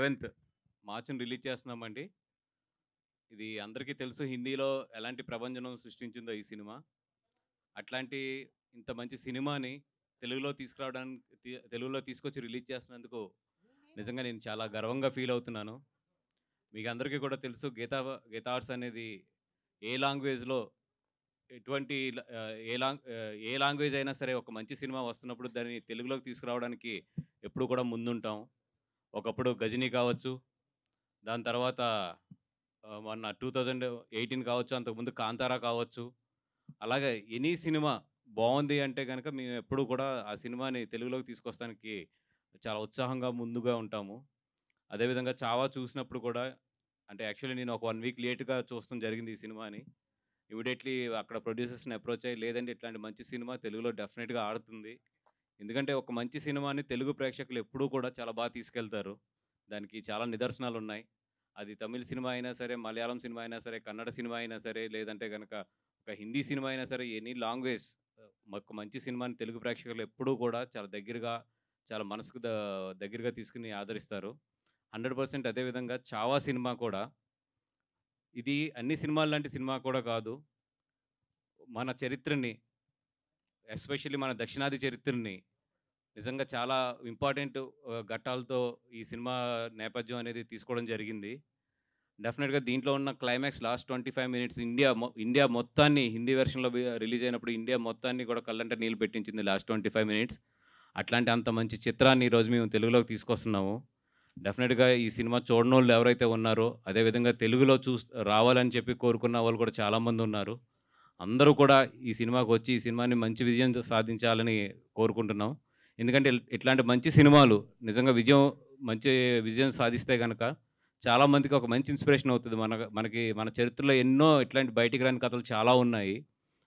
7th మార్చిని release చేస్తున్నామండి. ఇది అందరికీ తెలుసు హిందీలో ఎలాంటి ప్రభంజనం సృష్టించిందో ఈ సినిమా. అట్లాంటి ఇంత మంచి సినిమాని తెలుగులో తీసుకొచ్చి రిలీజ్ చేస్తున్నందుకు నిజంగా నేను చాలా గర్వంగా ఫీల్ అవుతున్నాను. మీకందరికీ కూడా తెలుసు గీతా ఆర్ట్స్ అనేది ఏ లాంగ్వేజ్‌లో ఎటువంటి ఏ లాంగ్వేజ్ అయినా సరే ఒక మంచి సినిమా వస్తున్నప్పుడు దాన్ని తెలుగులోకి తీసుకురావడానికి ఎప్పుడు కూడా ముందుంటాం. ఒకప్పుడు 'గజినీ' కావచ్చు, దాని తర్వాత మొన్న 2018 కావచ్చు, అంతకుముందు 'కాంతార' కావచ్చు. అలాగే ఎనీ సినిమా బావుంది అంటే గనక మేమెప్పుడూ కూడా ఆ సినిమాని తెలుగులోకి తీసుకొస్తానికి చాలా ఉత్సాహంగా ముందుగా ఉంటాము. అదేవిధంగా 'చావా' చూసినప్పుడు కూడా అంటే యాక్చువల్లీ నేను ఒక 1 వీక్ లేట్‌గా చూడడం జరిగింది ఈ సినిమాని. ఇమ్మీడియేట్‌లీ అక్కడ ప్రొడ్యూసర్స్‌ని అప్రోచ్ అయ్యి, లేదండి ఇట్లాంటి మంచి సినిమా తెలుగులో డెఫినిట్‌గా ఆడుతుంది. ఎందుకంటే ఒక మంచి సినిమాని తెలుగు ప్రేక్షకులు ఎప్పుడూ కూడా చాలా తీసుకెళ్తారు. దానికి చాలా నిదర్శనాలున్నాయి. అది తమిళ్ సినిమా అయినా సరే, మలయాళం సినిమా అయినా సరే, కన్నడ సినిమా అయినా సరే, లేదంటే గనక ఒక హిందీ సినిమా అయినా సరే, ఎనీ లాంగ్వేజ్ ఒక మంచి సినిమాని తెలుగు ప్రేక్షకులు ఎప్పుడూ కూడా చాలా దగ్గరగా, చాలా మనసుకు దగ్గరగా తీసుకొని ఆదరిస్తారు. 100% అదే విధంగా 'చావా' సినిమా కూడా ఇది అన్ని సినిమాల్లాంటి సినిమా కూడా కాదు. మన చరిత్రని ఎస్పెషల్లీ మన దక్షిణాది చరిత్రని నిజంగా చాలా ఇంపార్టెంట్ ఘట్టాలతో ఈ సినిమా నేపథ్యం అనేది తీసుకోవడం జరిగింది. డెఫినిట్‌గా దీంట్లో ఉన్న క్లైమాక్స్ లాస్ట్ 25 మినిట్స్ ఇండియా మొత్తాన్ని హిందీ వెర్షన్‌లో రిలీజ్ అయినప్పుడు ఇండియా మొత్తాన్ని కూడా కళ్ళంట నీళ్ళు పెట్టించింది లాస్ట్ 25 మినిట్స్. అట్లాంటి అంత మంచి చిత్రాన్ని ఈరోజు మేము తెలుగులోకి తీసుకొస్తున్నాము. డెఫినిట్‌గా ఈ సినిమా చూడనోళ్ళు ఎవరైతే ఉన్నారో, అదేవిధంగా తెలుగులో రావాలని చెప్పి కోరుకున్న వాళ్ళు కూడా చాలామందున్నారు. అందరూ కూడా ఈ సినిమాకొచ్చి ఈ సినిమాని మంచి విజయం సాధించాలని కోరుకుంటున్నాం. ఎందుకంటే ఇట్లాంటి మంచి సినిమాలు నిజంగా మంచి విజయం సాధిస్తే గనక చాలామందికి ఒక మంచి ఇన్స్పిరేషన్ అవుతది. మన చరిత్రలో ఎన్నో ఇట్లాంటి బయటికి రాని కథలు చాలా ఉన్నాయి.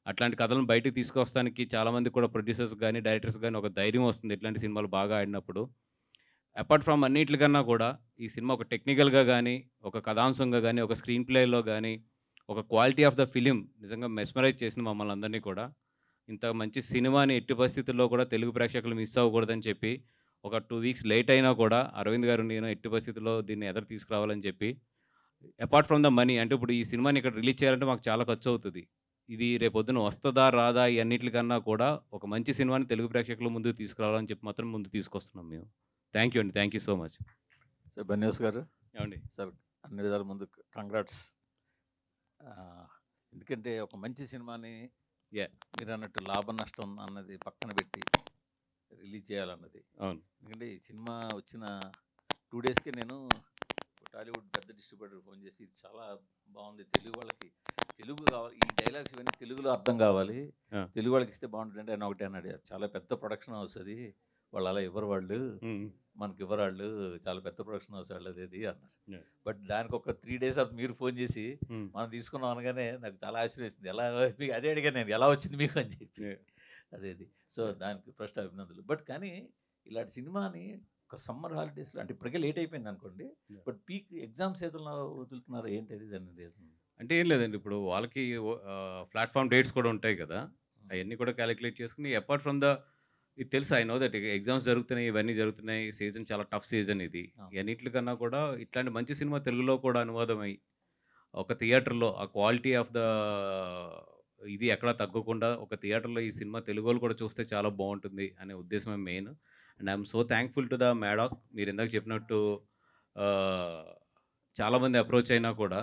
అట్లాంటి కథలను బయటికి తీసుకొస్తానికి చాలామందికి కూడా ప్రొడ్యూసర్స్ గాని, డైరెక్టర్స్ గాని ఒక ధైర్యం వస్తుంది ఇట్లాంటి సినిమాలు బాగా ఆడినప్పుడు. అపార్ట్ ఫ్రమ్ అన్నిట్లికన్నా కూడా ఈ సినిమా ఒక టెక్నికల్‌గా గాని, ఒక కథాంశంగా గాని, ఒక స్క్రీన్ ప్లేలో గాని, ఒక క్వాలిటీ ఆఫ్ ద ఫిల్మ్ నిజంగా మెస్మరైజ్ చేసింది మమ్మల్నందరినీ కూడా. ఇంత మంచి సినిమాని ఎట్టి పరిస్థితుల్లో కూడా తెలుగు ప్రేక్షకులు మిస్ అవ్వకూడదని చెప్పి, ఒక 2 వీక్స్ లేట్ అయినా కూడా అరవింద్ గారు, నేను ఎట్టి పరిస్థితుల్లో దీన్ని ఎదరికి తీసుకురావాలని చెప్పి, అపార్ట్ ఫ్రమ్ ద మనీ అంటే ఇప్పుడు ఈ సినిమాని ఇక్కడ రిలీజ్ చేయాలంటే మాకు చాలా ఖర్చవుతది. ఇది రేపొద్దున వస్తదా? రాదా? ఈ అన్నిట్లికన్నా కూడా ఒక మంచి సినిమాని తెలుగు ప్రేక్షకుల ముందుకు తీసుకురావాలని చెప్పి మాత్రం ముందుకు తీసుకొస్తున్నాం మేము. థ్యాంక్ యూ అండి. Thank you so much. Sir బన్యూస్ గారు, ఏవండి? సార్ అన్ని విధాల ముందు కంగ్రాట్స్. ఎందుకంటే ఒక మంచి సినిమాని మీరు అన్నట్టు లాభ నష్టం అన్నది పక్కన పెట్టి రిలీజ్ చేయాలన్నది. అవును. ఎందుకంటే ఈ సినిమా వచ్చిన 2 డేస్కే నేను టాలీవుడ్ పెద్ద డిస్ట్రిబ్యూటర్ ఫోన్ చేసి ఇది చాలా బాగుంది, తెలుగు వాళ్ళకి తెలుగు కావాలి, ఈ డైలాగ్స్ ఇవన్నీ తెలుగులో అర్థం కావాలి, తెలుగు వాళ్ళకి ఇస్తే బాగుంటుంది అంటే ఆయన ఒకటే అన్నాడు, చాలా పెద్ద ప్రొడక్షన్ హౌస్ అది, వాళ్ళు అలా ఇవ్వరు, వాళ్ళు మనకి ఇవ్వరు, వాళ్ళు చాలా పెద్ద ప్రొడక్షన్ హౌస్ వాళ్ళది అది అన్నారు. బట్ దానికి ఒక 3 డేస్ మీరు ఫోన్ చేసి మనం తీసుకున్నాం అనగానే నాకు చాలా ఆశ్చర్యం వేసింది. ఎలా మీకు అదే అడిగాను నేను, ఎలా వచ్చింది మీకు అని చెప్పి. అదేది సో దానికి ఫస్ట్ అభినందనలు. బట్ కానీ ఇలాంటి సినిమాని ఒక సమ్మర్ హాలిడేస్లో అంటే ఇప్పటికే లేట్ అయిపోయింది అనుకోండి, బట్ పీక్ ఎగ్జామ్ సీజన్లో వదులుతున్నారు, ఏంటి దాని రీజన్? అంటే ఏం లేదండి, ఇప్పుడు వాళ్ళకి ప్లాట్ఫామ్ డేట్స్ కూడా ఉంటాయి కదా, అవన్నీ కూడా క్యాలిక్యులేట్ చేసుకుని అపార్ట్ ఫ్రమ్ ఇది తెలుసు, ఐ నో దట్ ఎగ్జామ్స్ జరుగుతున్నాయి, ఇవన్నీ జరుగుతున్నాయి, సీజన్ చాలా టఫ్ సీజన్ ఇది. అన్నిటికన్నా కూడా ఇట్లాంటి మంచి సినిమా తెలుగులో కూడా అనువాదమై ఒక థియేటర్లో ఆ క్వాలిటీ ఆఫ్ ద ఇది ఎక్కడా తగ్గకుండా ఒక థియేటర్లో ఈ సినిమా తెలుగు వాళ్ళు కూడా చూస్తే చాలా బాగుంటుంది అనే ఉద్దేశమే main. And I'm so thankful to the Maddock. మీరు ఇందాక చెప్పినట్టు చాలామంది అప్రోచ్ అయినా కూడా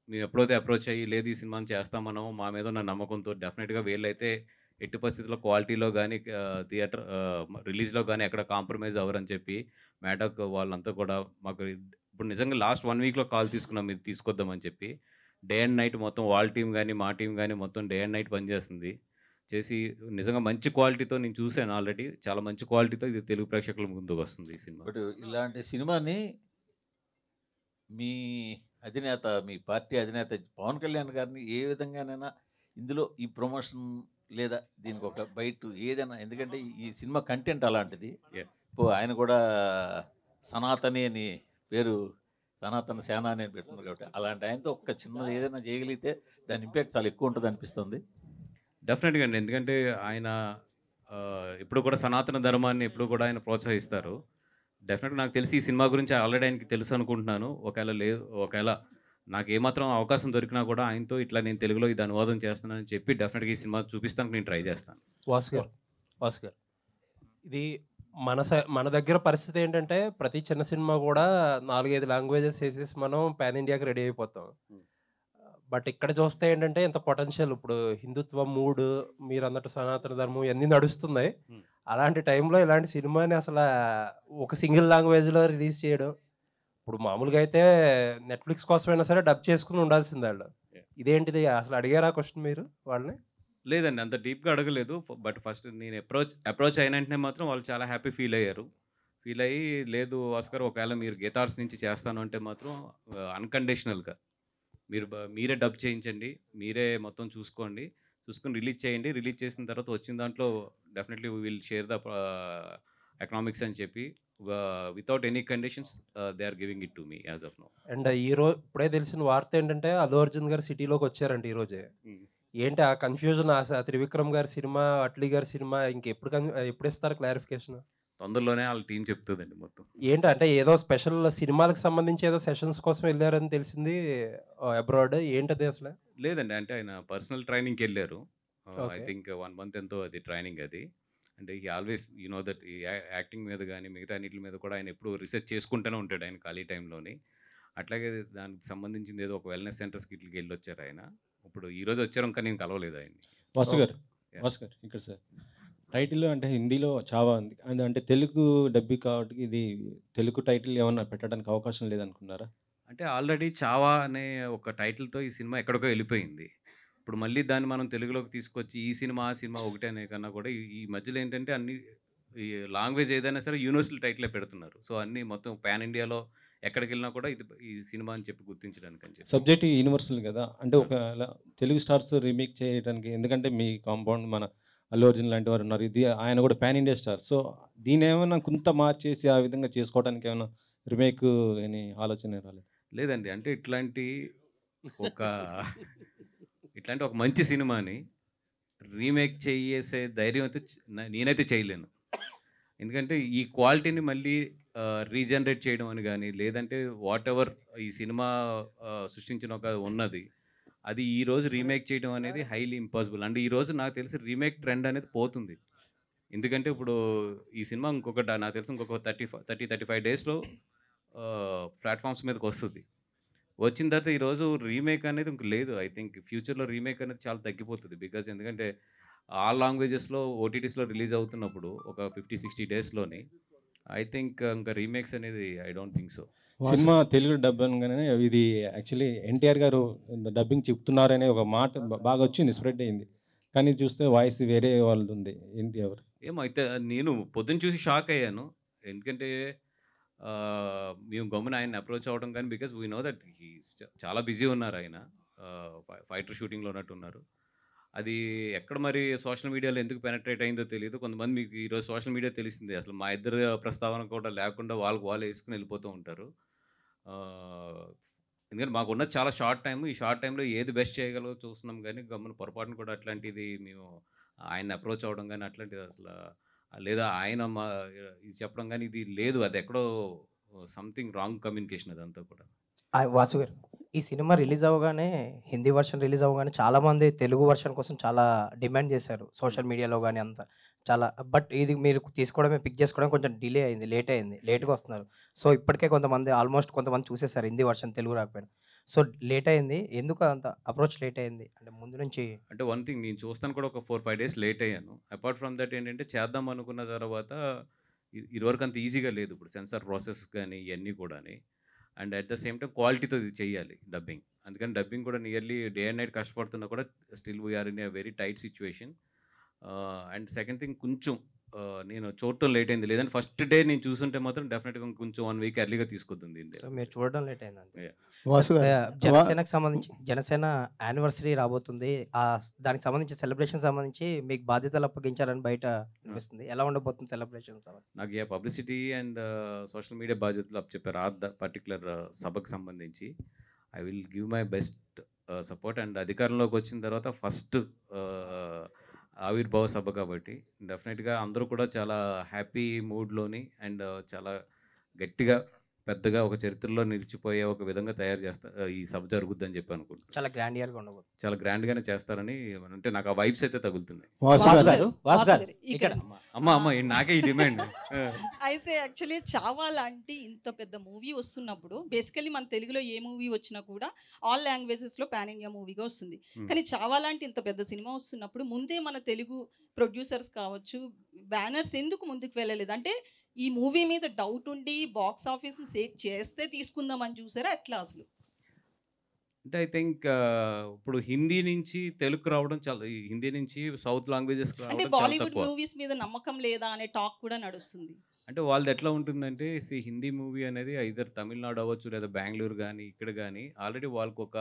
మేము ఎప్పుడైతే అప్రోచ్ అయ్యి లేదు ఈ సినిమాని చేస్తామనో మా మీద ఉన్న నమ్మకంతో డెఫినెట్గా వీళ్ళైతే ఎట్టి పరిస్థితుల్లో క్వాలిటీలో కానీ థియేటర్ రిలీజ్లో కానీ ఎక్కడ కాంప్రమైజ్ అవ్వరని చెప్పి మ్యాడాక్ వాళ్ళంతా కూడా మాకు ఇప్పుడు నిజంగా లాస్ట్ 1 వీక్లో కాల్ తీసుకున్నాం ఇది తీసుకొద్దామని చెప్పి. డే అండ్ నైట్ మొత్తం వాళ్ళ టీం కానీ మా టీం కానీ మొత్తం డే అండ్ నైట్ పనిచేస్తుంది చేసి నిజంగా మంచి క్వాలిటీతో నేను చూశాను ఆల్రెడీ, చాలా మంచి క్వాలిటీతో ఇది తెలుగు ప్రేక్షకుల ముందుకు వస్తుంది ఈ సినిమా. బట్ ఇలాంటి సినిమాని మీ అధినేత, మీ పార్టీ అధినేత పవన్ కళ్యాణ్ గారిని ఏ విధంగానైనా ఇందులో ఈ ప్రమోషన్ లేదా దీనికి ఒక బయట ఏదైనా, ఎందుకంటే ఈ సినిమా కంటెంట్ అలాంటిది. ఇప్పుడు ఆయన కూడా సనాతని అని పేరు, సనాతన సేన అని పెట్టుకున్నారు కాబట్టి అలాంటి ఆయనతో ఒక చిన్నది ఏదైనా చేయగలిగితే దాని ఇంపాక్ట్ చాలా ఎక్కువ ఉంటుంది అనిపిస్తుంది. డెఫినెట్గా అండి, ఎందుకంటే ఆయన ఇప్పుడు కూడా సనాతన ధర్మాన్ని ఎప్పుడు కూడా ఆయన ప్రోత్సహిస్తారు. డెఫినెట్‌గా నాకు తెలిసి ఈ సినిమా గురించి ఆల్రెడీ ఆయనకి తెలుసు అనుకుంటున్నాను. ఒకవేళ నాకేమాత్రం అవకాశం దొరికినా కూడా ఆయనతో ఇట్లా నేను తెలుగులో ఇది అనువాదం చేస్తున్నానని చెప్పి డెఫినెట్‌గా ఈ సినిమా చూపిస్తానికి నేను ట్రై చేస్తాను. వాసు గారు, వాసు గారు, ఇది మన దగ్గర పరిస్థితి ఏంటంటే ప్రతి చిన్న సినిమా కూడా 4, 5 లాంగ్వేజెస్ వేసేసి మనం పాన్ ఇండియాకి రెడీ అయిపోతాం. బట్ ఇక్కడ చూస్తే ఏంటంటే ఇంత పొటెన్షియల్ ఇప్పుడు హిందుత్వం మూడ్ మీరన్నట్టు సనాతన ధర్మం ఇవన్నీ నడుస్తున్నాయి. Hmm. అలాంటి టైంలో ఇలాంటి సినిమాని అసలు ఒక సింగిల్ లాంగ్వేజ్లో రిలీజ్ చేయడం, ఇప్పుడు మామూలుగా అయితే నెట్ఫ్లిక్స్ కోసమైనా సరే డబ్ చేసుకుని ఉండాల్సిందే వాళ్ళు. Yeah. ఇదేంటిది అసలు అడిగారా క్వశ్చన్ మీరు వాళ్ళని? లేదండి, అంత డీప్‌గా అడగలేదు. బట్ ఫస్ట్ నేను అప్రోచ్ అయిన వెంటనే మాత్రం వాళ్ళు చాలా హ్యాపీ ఫీల్ అయ్యారు. ఫీల్ అయ్యి, లేదు ఆస్కార్ ఒకవేళ మీరు గీతార్స్ నుంచి చేస్తాను అంటే మాత్రం అన్‌కండిషనల్‌గా మీరే డబ్ చేయించండి. మీరే మొత్తం చూసుకొని రిలీజ్ చేయండి. రిలీజ్ చేసిన తర్వాత వచ్చిన దాంట్లో definitely we will share the economics అని చెప్పి without any conditions they are giving it to me as of now. And ఇప్పుడే తెలిసిన వార్త ఏంటంటే అల్లు అర్జున్ గారు సిటీలోకి వచ్చారంట ఈరోజే. ఏంటి ఆ కన్ఫ్యూజన్? త్రివిక్రమ్ గారి సినిమా, అట్లీ గారి సినిమా ఎప్పుడు ఇస్తారు క్లారిఫికేషన్? తొందరలోనే వాళ్ళ టీం చెప్తుందండి మొత్తం. ఏంటి అంటే ఏదో స్పెషల్ సినిమాలకు సంబంధించి ఏదో సెషన్స్ కోసం వెళ్ళారని తెలిసింది అబ్రాడ్. ఏంటది అసలు? లేదండి, అంటే ఆయన పర్సనల్ ట్రైనింగ్‌కి వెళ్ళారు. I Okay. థింక్ 1 మంత్ ఎంతో అది ట్రైనింగ్ అది. అంటే he always you know that ఈ యాక్టింగ్ మీద గానీ, మిగతా అన్నిటి మీద కూడా ఆయన ఎప్పుడూ రీసెర్చ్ చేసుకుంటూనే ఉంటాడు ఆయన ఖాళీ టైంలోని. అట్లాగే దానికి సంబంధించింది ఏదో ఒక వెల్‌నెస్ సెంటర్స్‌కి ఇట్లికి వెళ్ళొచ్చారు ఆయన. ఇప్పుడు ఈరోజు వచ్చారు, ఇంకా నేను కలవలేదు ఆయన్ని. వాసు గారు, Yeah. వాసు గారు ఇక్కడ సార్ టైటిల్ అంటే హిందీలో చావా ఉంది అంటే తెలుగు డబ్బింగ్ కాబట్టి ఇది తెలుగు టైటిల్ ఏమన్నా పెట్టడానికి అవకాశం లేదనుకున్నారా? అంటే ఆల్రెడీ 'చావా' అనే ఒక టైటిల్‌తో ఈ సినిమా ఎక్కడికో వెళ్ళిపోయింది. ఇప్పుడు మళ్ళీ దాన్ని మనం తెలుగులోకి తీసుకొచ్చి ఈ సినిమా, ఆ సినిమా ఒకటే అనే కన్నా కూడా ఈ మధ్యలో ఏంటంటే అన్ని ఈ లాంగ్వేజ్ ఏదైనా సరే యూనివర్సల్ టైటిలే పెడుతున్నారు. సో అన్నీ మొత్తం పాన్ ఇండియాలో ఎక్కడికెళ్ళినా కూడా ఈ సినిమా అని చెప్పి గుర్తించడానికి అని చెప్పి. సబ్జెక్ట్ యూనివర్సల్ కదా, అంటే ఒకవేళ తెలుగు స్టార్స్ రీమేక్ చేయడానికి, ఎందుకంటే మీ కాంపౌండ్ మన అల్లు అర్జున్ లాంటి వారు ఉన్నారు, ఇది ఆయన కూడా పాన్ ఇండియా స్టార్. సో దీని ఏమైనా కొంత మార్చేసి ఆ విధంగా చేసుకోవడానికి ఏమైనా రీమేక్ అని ఆలోచన రాలేదు? లేదండి, అంటే ఒక ఇట్లాంటి ఒక మంచి సినిమాని రీమేక్ చేసే ధైర్యం అయితే నేనైతే చేయలేను. ఎందుకంటే ఈ క్వాలిటీని మళ్ళీ రీజనరేట్ చేయడం అని కానీ, లేదంటే వాట్ ఎవర్ ఈ సినిమా సృష్టించిన ఒక ఉన్నది అది ఈరోజు రీమేక్ చేయడం అనేది హైలీ ఇంపాసిబుల్. అంటే ఈరోజు నాకు తెలిసి రీమేక్ ట్రెండ్ అనేది పోతుంది. ఎందుకంటే ఇప్పుడు ఈ సినిమా నాకు తెలిసి ఇంకొక 35 డేస్లో ప్లాట్ఫామ్స్ మీదకి వస్తుంది. వచ్చిన తర్వాత ఈరోజు రీమేక్ అనేది ఇంక లేదు. ఐ థింక్ ఫ్యూచర్లో రీమేక్ అనేది చాలా తగ్గిపోతుంది. బికాజ్ ఎందుకంటే ఆల్ లాంగ్వేజెస్లో ఓటీటీస్లో రిలీజ్ అవుతున్నప్పుడు ఒక 50-60 డేస్లోని ఐ థింక్ ఇంకా రీమేక్స్ అనేది I don't think so. Cinema Telugu dub అనగానే ఇది యాక్చువల్లీ ఎన్టీఆర్ గారు డబ్బింగ్ చెప్తున్నారనే ఒక మాట బాగా వచ్చింది, స్ప్రెడ్ అయింది. కానీ చూస్తే వాయిస్ వేరే వాళ్ళది ఉంది. ఏంటి ఎవరు? ఏమో అయితే నేను పొద్దున్న చూసి షాక్ అయ్యాను. ఎందుకంటే మేము గమ్మున ఆయన అప్రోచ్ అవ్వడం కానీ, బికాజ్ వీ నో దట్ చాలా బిజీ ఉన్నారు ఆయన. ఫైటర్ షూటింగ్లో ఉన్నట్టున్నారు. అది ఎక్కడ మరి సోషల్ మీడియాలో ఎందుకు పెనట్రేట్ అయిందో తెలియదు. కొంతమంది మీకు ఈరోజు సోషల్ మీడియా తెలిసిందే, అసలు మా ఇద్దరు ప్రస్తావన కూడా లేకుండా వాళ్ళు వేసుకుని వెళ్ళిపోతూ ఉంటారు. ఎందుకంటే మాకున్నది చాలా షార్ట్ టైం. ఈ షార్ట్ టైంలో ఏది బెస్ట్ చేయగలదో చూస్తున్నాం, కానీ గమ్మున పొరపాటును కూడా అట్లాంటిది మేము ఆయన అప్రోచ్ అవ్వడం కానీ అట్లాంటిది అసలు, లేదా ఆయన ఇది చెప్పడం కానీ ఇది లేదు. అది ఎక్కడో సంథింగ్ రాంగ్ కమ్యూనికేషన్ అదంతా కూడా. వాసు గారు, ఈ సినిమా రిలీజ్ అవ్వగానే, హిందీ వర్షన్ రిలీజ్ అవ్వగానే చాలామంది తెలుగు వర్షన్ కోసం చాలా డిమాండ్ చేశారు సోషల్ మీడియాలో కానీ అంతా చాలా. బట్ ఇది మీరు పిక్ చేసుకోవడం కొంచెం డిలే అయింది, లేట్గా వస్తున్నారు. సో ఇప్పటికే ఆల్మోస్ట్ కొంతమంది చూసేసారు హిందీ వర్షన్, తెలుగు రాకపోయినా. సో లేట్ అయింది, ఎందుకు అంత అప్రోచ్ లేట్ అయింది? అంటే ముందు నుంచి అంటే వన్ థింగ్, నేను చూస్తాను కూడా ఒక 4-5 డేస్ లేట్ అయ్యాను. అపార్ట్ ఫ్రమ్ దట్ ఏంటంటే చేద్దాం అనుకున్న తర్వాత ఇదివరకు అంత ఈజీగా లేదు. ఇప్పుడు సెన్సార్ ప్రాసెస్ కానీ ఇవన్నీ కూడా, and at the same time క్వాలిటీతో ఇది చేయాలి డబ్బింగ్. అందుకని డబ్బింగ్ కూడా నియర్లీ డే అండ్ నైట్ కష్టపడుతున్నా కూడా still we are in a very tight situation. And second thing, కొంచెం నేను చూడటం లేట్ అయింది. లేదంటే ఫస్ట్ డే నేను చూసుంటే మాత్రం డెఫినెట్గా కొంచెం 1 వీక్ ఎర్లీగా తీసుకొద్ది. సో మీరు చూడడం లేట్ అయింది. వాసు గారు, జనసేనకు సంబంధించి జనసేన యానివర్సరీ రాబోతుంది. దానికి సంబంధించి సెలబ్రేషన్ సంబంధించి మీకు బాధ్యతలు అప్పగించారని బయట అనిపిస్తుంది. ఎలా ఉండబోతుంది సెలబ్రేషన్? నాకు ఈ పబ్లిసిటీ అండ్ సోషల్ మీడియా బాధ్యతలు అప్పచెప్పారు ఆ పర్టికులర్ సభకు సంబంధించి. I will give my best support. And అధికారంలోకి వచ్చిన తర్వాత ఫస్ట్ ఆవిర్భావ సభ కాబట్టి డెఫినెట్గా అందరూ కూడా చాలా హ్యాపీ మూడ్లోని అండ్ చాలా గట్టిగా పెద్దగా ఒక చరిత్రలో నిలిచిపోయే ఒక విధంగా తయారు చేస్తా ఈ సభ జరుగుద్దని చెప్పి అనుకుంటున్నాను. చాలా గ్రాండియర్గా ఉండబోతుంది. చాలా గ్రాండ్గానే చేస్తారని, అంటే నాకు ఆ వైబ్స్ అయితే తగులుతున్నాయి. వాసు గారు ఇక్కడ అమ్మ నాకే ఈ డిమాండ్. అయితే యాక్చువల్లీ చావా లాంటి ఇంత పెద్ద మూవీ వస్తున్నప్పుడు బేసికలీ మన తెలుగులో ఏ మూవీ వచ్చినా కూడా ఆల్ లాంగ్వేజెస్లో పాన్ ఇండియా మూవీగా వస్తుంది. కానీ చావా లాంటి ఇంత పెద్ద సినిమా వస్తున్నప్పుడు ముందే మన తెలుగు ప్రొడ్యూసర్స్ కావచ్చు, బ్యానర్స్ ఎందుకు ముందుకు వెళ్ళలేదు? అంటే ఈ మూవీ మీద డౌట్ ఉండి బాక్స్ ఆఫీస్ సేక్ చేస్తే తీసుకుందామని చూసారా అట్లా అసలు? అంటే ఐ థింక్ ఇప్పుడు హిందీ నుంచి తెలుగు రావడం చాలా, హిందీ నుంచి సౌత్ లాంగ్వేజెస్ అంటే రావడం చాలా బాలీవుడ్ తక్కువ. మూవీస్ మీద నమ్మకం లేదా అనే టాక్ కూడా నడుస్తుంది. అంటే వాళ్ళది ఎట్లా ఉంటుందంటే, హిందీ మూవీ అనేది ఐదర్ తమిళనాడు అవ్వచ్చు లేదా బెంగళూరు కానీ ఇక్కడ కానీ ఆల్రెడీ వాళ్ళకి ఒక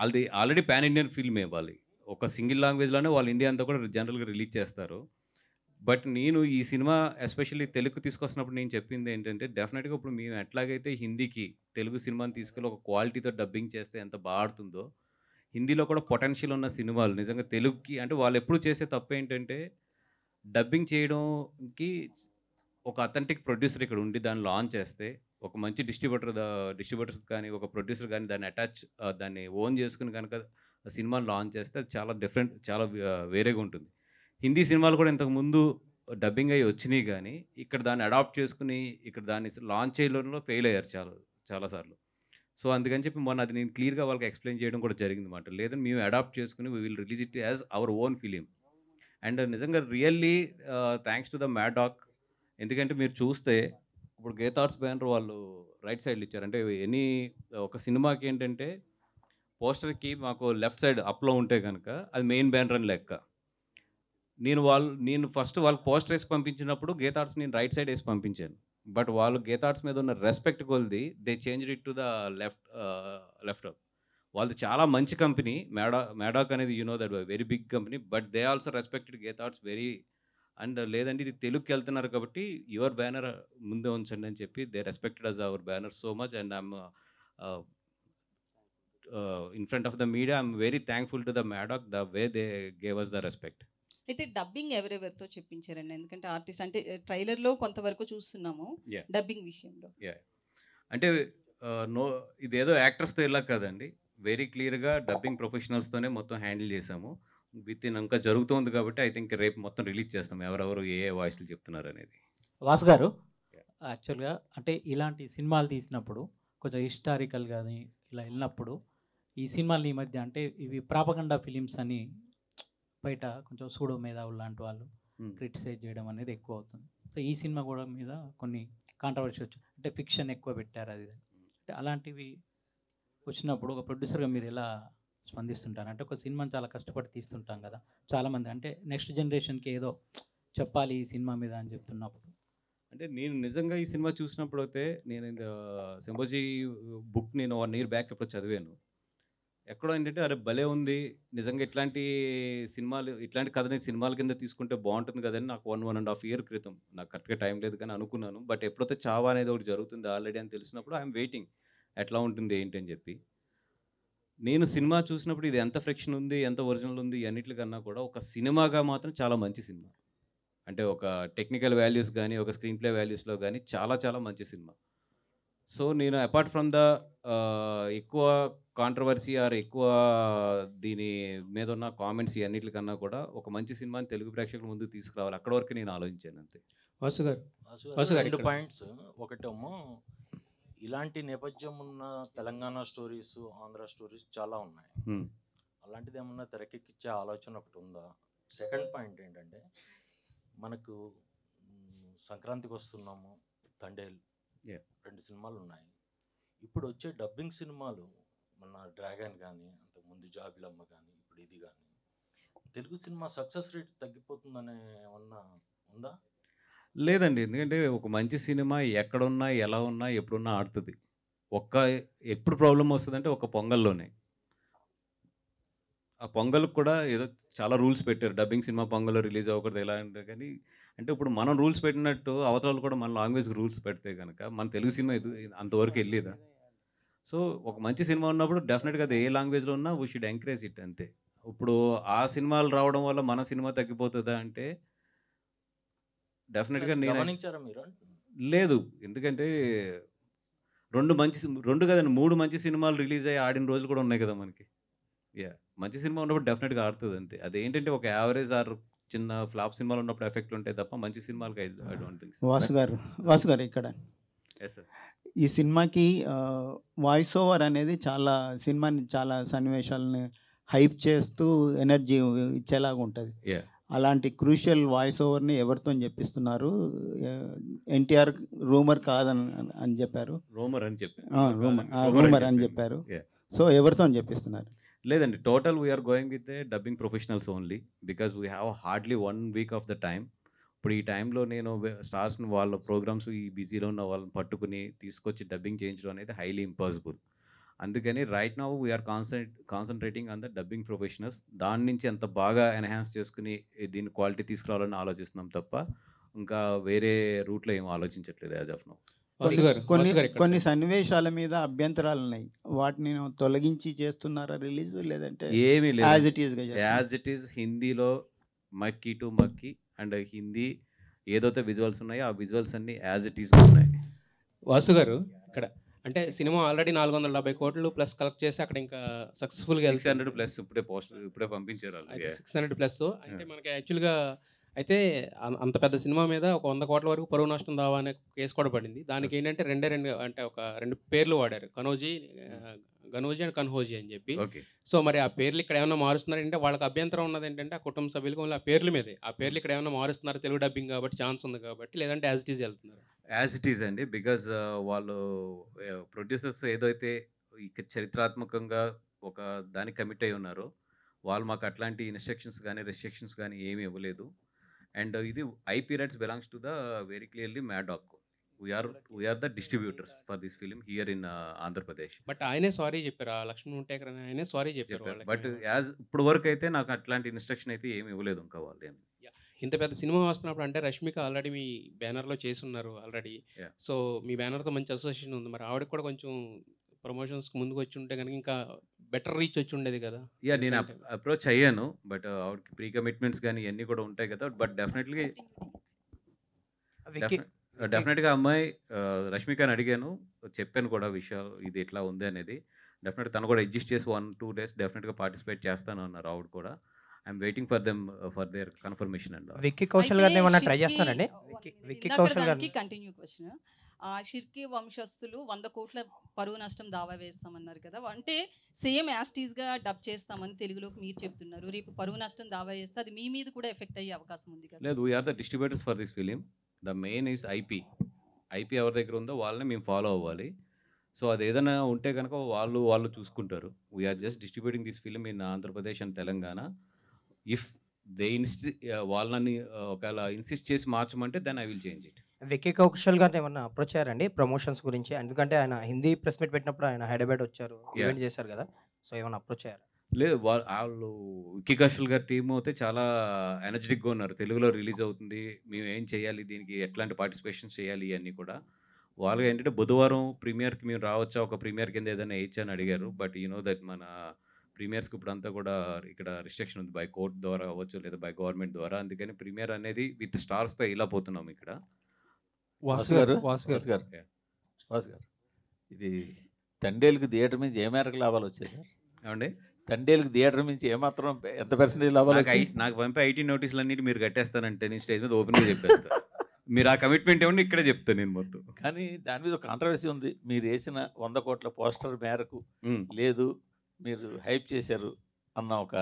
ఆల్రెడీ పాన్ ఇండియన్ ఫిల్మే. వాళ్ళకి ఒక సింగిల్ లాంగ్వేజ్లోనే వాళ్ళు ఇండియా అంతా కూడా జనరల్గా రిలీజ్ చేస్తారు. బట్ నేను ఈ సినిమా ఎస్పెషల్లీ తెలుగు తీసుకొస్తున్నప్పుడు నేను చెప్పింది ఏంటంటే, డెఫినెట్గా ఇప్పుడు మేము ఎట్లాగైతే హిందీకి తెలుగు సినిమాని తీసుకెళ్ళి ఒక క్వాలిటీతో డబ్బింగ్ చేస్తే ఎంత బాగా ఆడుతుందో, హిందీలో కూడా పొటెన్షియల్ ఉన్న సినిమాలు నిజంగా తెలుగుకి, అంటే వాళ్ళు ఎప్పుడు చేసే తప్పు ఏంటంటే డబ్బింగ్ చేయడంకి ఒక అథెంటిక్ ప్రొడ్యూసర్ ఇక్కడ ఉండి దాన్ని లాంచ్ చేస్తే, ఒక మంచి డిస్ట్రిబ్యూటర్స్ కానీ ఒక ప్రొడ్యూసర్ కానీ దాన్ని ఓన్ చేసుకుని కనుక సినిమాని లాంచ్ చేస్తే అది చాలా డిఫరెంట్, చాలా వేరేగా ఉంటుంది. హిందీ సినిమాలు కూడా ఇంతకుముందు డబ్బింగ్ అయ్యి వచ్చినాయి కానీ ఇక్కడ దాన్ని అడాప్ట్ చేసుకుని ఇక్కడ దాన్ని లాంచ్ చేయడంలో ఫెయిల్ అయ్యారు చాలాసార్లు. సో అందుకని చెప్పి మొన్న అది నేను క్లియర్గా వాళ్ళకి ఎక్స్ప్లెయిన్ చేయడం కూడా జరిగింది అన్నమాట. లేదని మేము అడాప్ట్ చేసుకుని we will release it as our own film. And నిజంగా really thanks to the Maddock. ఎందుకంటే మీరు చూస్తే ఇప్పుడు గీతా ఆర్ట్స్ బ్యానర్ వాళ్ళు రైట్ సైడ్లు ఇచ్చారు. అంటే ఒక సినిమాకి ఏంటంటే పోస్టర్కి మాకు లెఫ్ట్ సైడ్ అప్లో ఉంటే కనుక అది మెయిన్ బ్యానర్ అని లెక్క. నేను ఫస్ట్ వాళ్ళకి పోస్టర్ వేసి పంపించినప్పుడు గీతా ఆర్ట్స్ నేను రైట్ సైడ్ వేసి పంపించాను. బట్ వాళ్ళు గీతా ఆర్ట్స్ మీద ఉన్న రెస్పెక్ట్ కొలిది they change it to the left. వాళ్ళది చాలా మంచి కంపెనీ మ్యాడాక్ అనేది, you know that very big company. But they also respected Geetha Arts very. And లేదండి ఇది తెలుగుకి వెళ్తున్నారు కాబట్టి యువర్ బ్యానర్ ముందే ఉంచండి అని చెప్పి they respected us our banner so much. And I'm in front of the media I'm very thankful to the Maddock the way they gave us the respect. అయితే డబ్బింగ్ ఎవరెవరితో చెప్పించారండి? ఎందుకంటే ఆర్టిస్ట్ అంటే ట్రైలర్లో కొంతవరకు చూస్తున్నాము డబ్బింగ్ విషయంలో. అంటే ఇదేదో యాక్టర్స్తో ఇలా కాదండి, వెరీ క్లియర్గా డబ్బింగ్ ప్రొఫెషనల్స్తోనే మొత్తం హ్యాండిల్ చేసాము. ఇంకా జరుగుతుంది కాబట్టి ఐ థింక్ రేపు మొత్తం రిలీజ్ చేస్తాం ఎవరెవరు ఏ వాయిస్లు చెప్తున్నారు అనేది. వాసు గారు, యాక్చువల్గా అంటే ఇలాంటి సినిమాలు తీసినప్పుడు కొంచెం హిస్టారికల్ కానీ ఇలా వెళ్ళినప్పుడు ఈ సినిమాలు ఈ మధ్య అంటే ఇవి ప్రాపగండా ఫిలిమ్స్ అని బయట కొంచెం సూడో మేధావులు లాంటి వాళ్ళు క్రిటిసైజ్ చేయడం అనేది ఎక్కువ అవుతుంది. సో ఈ సినిమా కూడా మీద కొన్ని కాంట్రవర్సీ వచ్చు, అంటే ఫిక్షన్ ఎక్కువ పెట్టారు అది. అంటే అలాంటివి వచ్చినప్పుడు ఒక ప్రొడ్యూసర్గా మీరు ఎలా స్పందిస్తుంటారు? అంటే ఒక సినిమాని చాలా కష్టపడి తీస్తుంటాం కదా చాలామంది, అంటే నెక్స్ట్ జనరేషన్కి ఏదో చెప్పాలి ఈ సినిమా మీద అని చెప్తున్నప్పుడు. అంటే నేను నిజంగా ఈ సినిమా చూసినప్పుడు అయితే నేను సింబోజీ బుక్ నేను 1 year బ్యాక్ ఎప్పుడు చదివాను. ఎక్కడో ఏంటంటే అరే భలే ఉంది నిజంగా, ఇట్లాంటి కథని సినిమాల కింద తీసుకుంటే బాగుంటుంది కదని నాకు 1.5 year క్రితం, నాకు కరెక్ట్గా టైం లేదు కానీ అనుకున్నాను. బట్ ఎప్పుడైతే చావా అనేది ఒకటి జరుగుతుంది ఆల్రెడీ అని తెలిసినప్పుడు ఐఎమ్ వెయిటింగ్ ఎట్లా ఉంటుంది ఏంటి అని చెప్పి. నేను సినిమా చూసినప్పుడు ఇది ఎంత ఫ్రిక్షన్ ఉంది, ఎంత ఒరిజినల్ ఉంది, అన్నిటికన్నా కూడా ఒక సినిమాగా మాత్రం చాలా మంచి సినిమా. అంటే ఒక టెక్నికల్ వాల్యూస్ కానీ ఒక స్క్రీన్ ప్లే వాల్యూస్లో కానీ చాలా చాలా మంచి సినిమా. సో నేను అపార్ట్ ఫ్రమ్ ద ఎక్కువ కాంట్రవర్సీ ఆర్ ఎక్కువ దీని మీద ఉన్న కామెంట్స్ అన్నిటికన్నా కూడా ఒక మంచి సినిమాని తెలుగు ప్రేక్షకుల ముందుకు తీసుకురావాలి, అక్కడ వరకు నేను ఆలోచించాను అంతే. వాసు గారు 2 పాయింట్స్. ఒకటేమో ఇలాంటి నేపథ్యం ఉన్న తెలంగాణ స్టోరీస్, ఆంధ్ర స్టోరీస్ చాలా ఉన్నాయి. అలాంటిది ఏమన్నా తెరకెక్కించే ఆలోచన ఒకటి ఉందా? సెకండ్ పాయింట్ ఏంటంటే మనకు సంక్రాంతికి వస్తున్నాము, తండేల్ 2 సినిమాలు ఉన్నాయి. ఇప్పుడు వచ్చే డబ్బింగ్ సినిమాలు మన డ్రాగన్ కానీ అంతకుముందు జాబిలమ్మ కానీ ఇప్పుడు ఇది కానీ తెలుగు సినిమా సక్సెస్ రేట్ తగ్గిపోతుందనే ఏమన్నా ఉందా? లేదండి, ఎందుకంటే ఒక మంచి సినిమా ఎక్కడున్నా ఎలా ఉన్నా ఎప్పుడున్నా ఆడుతుంది. ఎప్పుడు ప్రాబ్లం వస్తుందంటే ఒక పొంగల్లోనే. ఆ పొంగల్కి కూడా ఏదో చాలా రూల్స్ పెట్టారు, డబ్బింగ్ సినిమా పొంగల్లో రిలీజ్ అవ్వకూడదు ఎలా అంటే. కానీ అంటే ఇప్పుడు మనం రూల్స్ పెట్టినట్టు అవతల కూడా మన లాంగ్వేజ్కి రూల్స్ పెడితే కనుక మన తెలుగు సినిమా అంతవరకు వెళ్ళేదా? సో ఒక మంచి సినిమా ఉన్నప్పుడు డెఫినెట్గా అది ఏ లాంగ్వేజ్లో ఉన్నా వీ షుడ్ ఎంకరేజ్ ఇట్ అంతే. ఇప్పుడు ఆ సినిమాలు రావడం వల్ల మన సినిమా తగ్గిపోతుందా అంటే డెఫినెట్గా గమనించారా మీరు? లేదు. ఎందుకంటే 2 కదండి 3 మంచి సినిమాలు రిలీజ్ అయ్యి ఆడిన రోజులు కూడా ఉన్నాయి కదా మనకి. మంచి సినిమా ఉన్నప్పుడు డెఫినెట్‌గా ఆడుతది అంతే. అదేంటంటే ఒక యావరేజ్ ఆర్ చిన్న ఫ్లాప్ సినిమాలు ఉన్నప్పుడు ఎఫెక్ట్లు ఉంటాయి తప్ప మంచి సినిమాలకి I don't think so. Vasu గారు ఇక్కడ యెస్ సార్. ఈ సినిమాకి వాయిస్ ఓవర్ అనేది చాలా సినిమాని చాలా సన్నివేశాలని హైప్ చేస్తూ ఎనర్జీ ఇచ్చేలాగా ఉంటుంది. యాహ్! అలాంటి క్రూషియల్ వాయిస్ ఓవర్ని ఎవరితో చెప్పిస్తున్నారు? ఎన్టీఆర్ రూమర్ కాదని అని చెప్పారు. రూమర్ అని చెప్పారు. రూమర్ అని చెప్పారు. యాహ్! సో ఎవరితో చెప్పిస్తున్నారు? లేదండి. Total we are going with a dubbing professionals only. Because we have hardly 1 week of the time. ఇప్పుడు ఈ టైంలో నేను స్టార్స్‌ని వాళ్ళ ప్రోగ్రామ్స్ ఈ బిజీలో ఉన్న వాళ్ళని పట్టుకుని తీసుకొచ్చి డబ్బింగ్ చేయించడం అనేది హైలీ ఇంపాసిబుల్. అందుకని right now we are concentrating on the dubbing professionals. దాని నుంచి ఎంత బాగా ఎన్హాన్స్ చేసుకుని దీని క్వాలిటీ తీసుకురావాలని ఆలోచిస్తున్నాం తప్ప ఇంకా వేరే రూట్లో ఏం ఆలోచించట్లేదు యాజ్ ఆఫ్ నౌ. కొన్ని సన్నివేశాల మీద అభ్యంతరాలు ఉన్నాయి. వాటిని తొలగించి చేస్తున్నారా రిలీజ్, లేదంటే ఏమీ లేదు. యాజ్ ఇట్ ఈస్ హిందీలో మక్కీ టు మక్కీ అండ్ హిందీ ఏదైతే విజువల్స్ ఉన్నాయో ఆ విజువల్స్ అన్ని యాజ్ ఇట్ ఈస్ ఉన్నాయి. వాసు గారు ఇక్కడ అంటే సినిమా ఆల్రెడీ 470 కోట్లు ప్లస్ కలెక్ట్ చేసి అక్కడ ఇంకా సక్సెస్ఫుల్గా 600 ప్లస్ ఇప్పుడే పంపించారు. 600 ప్లస్ అంటే మనకి యాక్చువల్గా అయితే అంత పెద్ద సినిమా మీద ఒక 100 కోట్ల వరకు పరువు నష్టం దావా అనే కేసు కూడా పడింది. దానికి ఏంటంటే రెండు పేర్లు వాడారు, గనోజీ అండ్ కన్హోజీ అని చెప్పి. సో మరి ఆ పేర్లు ఇక్కడ ఏమైనా మారుస్తున్నారంటే వాళ్ళకి అభ్యంతరం ఉన్నది ఏంటంటే ఆ కుటుంబ సభ్యులకు ఆ పేర్ల మీదే, ఆ పేర్లు ఇక్కడ ఏమైనా మారుస్తున్నారు తెలుగు డబ్బింగ్ కాబట్టి ఛాన్స్ ఉంది కాబట్టి, లేదంటే యాజ్ ఇట్ ఈజ్ వెళ్తున్నారు? యాజ్ ఇట్ ఈజ్ అండి. బికాజ్ వాళ్ళు ప్రొడ్యూసర్స్ ఏదైతే చరిత్రాత్మకంగా ఒక దానికి కమిట్ అయి ఉన్నారో వాళ్ళు మాకు అట్లాంటి ఇన్స్ట్రక్షన్స్ కానీ రెస్ట్రిక్షన్స్ కానీ ఏమీ ఇవ్వలేదు. అండ్ ఇది IP rights belongs to the very clearly Maddock. We are the distributors for this film here in Andhra Pradesh. But ఆయనే సారీ చెప్పారు, ఆ లక్ష్మణ్ ఉంటేకర్ ఆయనే సారీ చెప్పారు. బట్ యాజ్ ఇప్పుడు వరకు అయితే నాకు అట్లాంటి ఇన్స్ట్రక్షన్ అయితే ఏమి ఇవ్వలేదు ఇంకా వాళ్ళు ఏమి. ఇంత పెద్ద సినిమా వస్తున్నప్పుడు అంటే రష్మిక ఆల్రెడీ మీ బ్యానర్లో చేసి ఉన్నారు ఆల్రెడీ. సో మీ బ్యానర్తో మంచి అసోసియేషన్ ఉంది, మరి ఆవిడకి కూడా కొంచెం ప్రమోషన్స్కి ముందుకు వచ్చి ఉంటే కనుక ఇంకా బెటర్ రీచ్ వచ్చి ఉండేది కదా. నేను అప్రోచ్ అయ్యాను, బట్ ఆవిడకి ప్రీ కమిట్మెంట్స్ కానీ ఇవన్నీ కూడా ఉంటాయి కదా. బట్ డెఫినెట్గా అమ్మాయి రష్మికని అడిగాను, చెప్పాను కూడా విషయాలు ఇది ఎట్లా ఉంది అనేది. డెఫినెట్గా తను కూడా అడ్జస్ట్ చేసి 1-2 డేస్ డెఫినెట్గా పార్టిసిపేట్ చేస్తాను అన్నారు ఆవిడ కూడా. I'm waiting for them for their confirmation and Vicky Kaushal గారిని ఏమన్నా ట్రై చేస్తారండి? విక్కీ కౌశల్ గారిని కంటిన్యూ క్వశ్చన్. షిర్కీ వంశస్థులు 100 కోట్ల పరువు నష్టం దావా వేస్తామన్నారు కదా, అంటే సేమ్ యాస్టీస్గా డబ్ చేస్తామని తెలుగులోకి మీరు చెప్తున్నారు. రేపు పరువు నష్టం దావా చేస్తే అది మీ మీద కూడా ఎఫెక్ట్ అయ్యే అవకాశం ఉంది కదా? లేదు, we are the distributors for this film. The main is IP ఎవరి దగ్గర ఉందో వాళ్ళని మేము ఫాలో అవ్వాలి. సో అది ఏదైనా ఉంటే కనుక వాళ్ళు చూసుకుంటారు. We are just distributing this film in Andhra Pradesh and Telangana. If they వాళ్ళని ఒకవేళ ఇన్సిస్ట్ చేసి మార్చమంటే then I will change it. Vicky Kaushal గారిని ఏమన్నా అప్రోచ్ అయ్యారండి ప్రమోషన్స్ గురించి? ఎందుకంటే ఆయన హిందీ ప్రెస్ మీట్ పెట్టినప్పుడు ఆయన హైదరాబాద్ వచ్చారు, ఈవెంట్ చేశారు కదా, సో ఏమన్నా అప్రోచ్ అయ్యారు? లేదు, వాళ్ళు విక్కీ కౌశల్ గారి టీమ్ అయితే చాలా ఎనర్జెటిక్గా ఉన్నారు. తెలుగులో రిలీజ్ అవుతుంది, మేము ఏం చేయాలి, దీనికి ఎట్లాంటి పార్టిసిపేషన్స్ చేయాలి ఇవన్నీ కూడా. వాళ్ళు ఏంటంటే బుధవారం ప్రీమియర్కి మేము రావచ్చా, ఒక ప్రీమియర్ కింద ఏదైనా వేయచ్చా అని అడిగారు. బట్ దట్ మన ప్రీమియర్స్కి ఇప్పుడు అంతా కూడా ఇక్కడ రిస్ట్రిక్షన్ ఉంది, బై కోర్ట్ ద్వారా అవ్వచ్చు లేదా బై గవర్నమెంట్ ద్వారా. అందుకని ప్రీమియర్ అనేది విత్ స్టార్స్తో ఇలా పోతున్నాం ఇక్కడ. వాసు గారు ఇది తండేలుకి థియేటర్ నుంచి ఏ మేరకు లాభాలు వచ్చాయి సార్? ఏమండి, తండేలుకి థియేటర్ నుంచి ఏమాత్రం ఎంత పర్సెంటేజ్ లాభాలు వచ్చాయి? నాకు పంపే IT నోటీసులు అన్నిటి మీరు కట్టేస్తానంటే నేను స్టేజ్ మీద ఓపెన్గా చెప్పేస్తాను. మీరు ఆ కమిట్మెంట్ ఏమన్నా ఇక్కడే చెప్తాను నేను మొత్తం. కానీ దాని మీద ఒక కాంట్రవర్సీ ఉంది. మీరు వేసిన 100 కోట్ల పోస్టర్ మేరకు లేదు, మీరు హైప్ చేశారు అన్న ఒక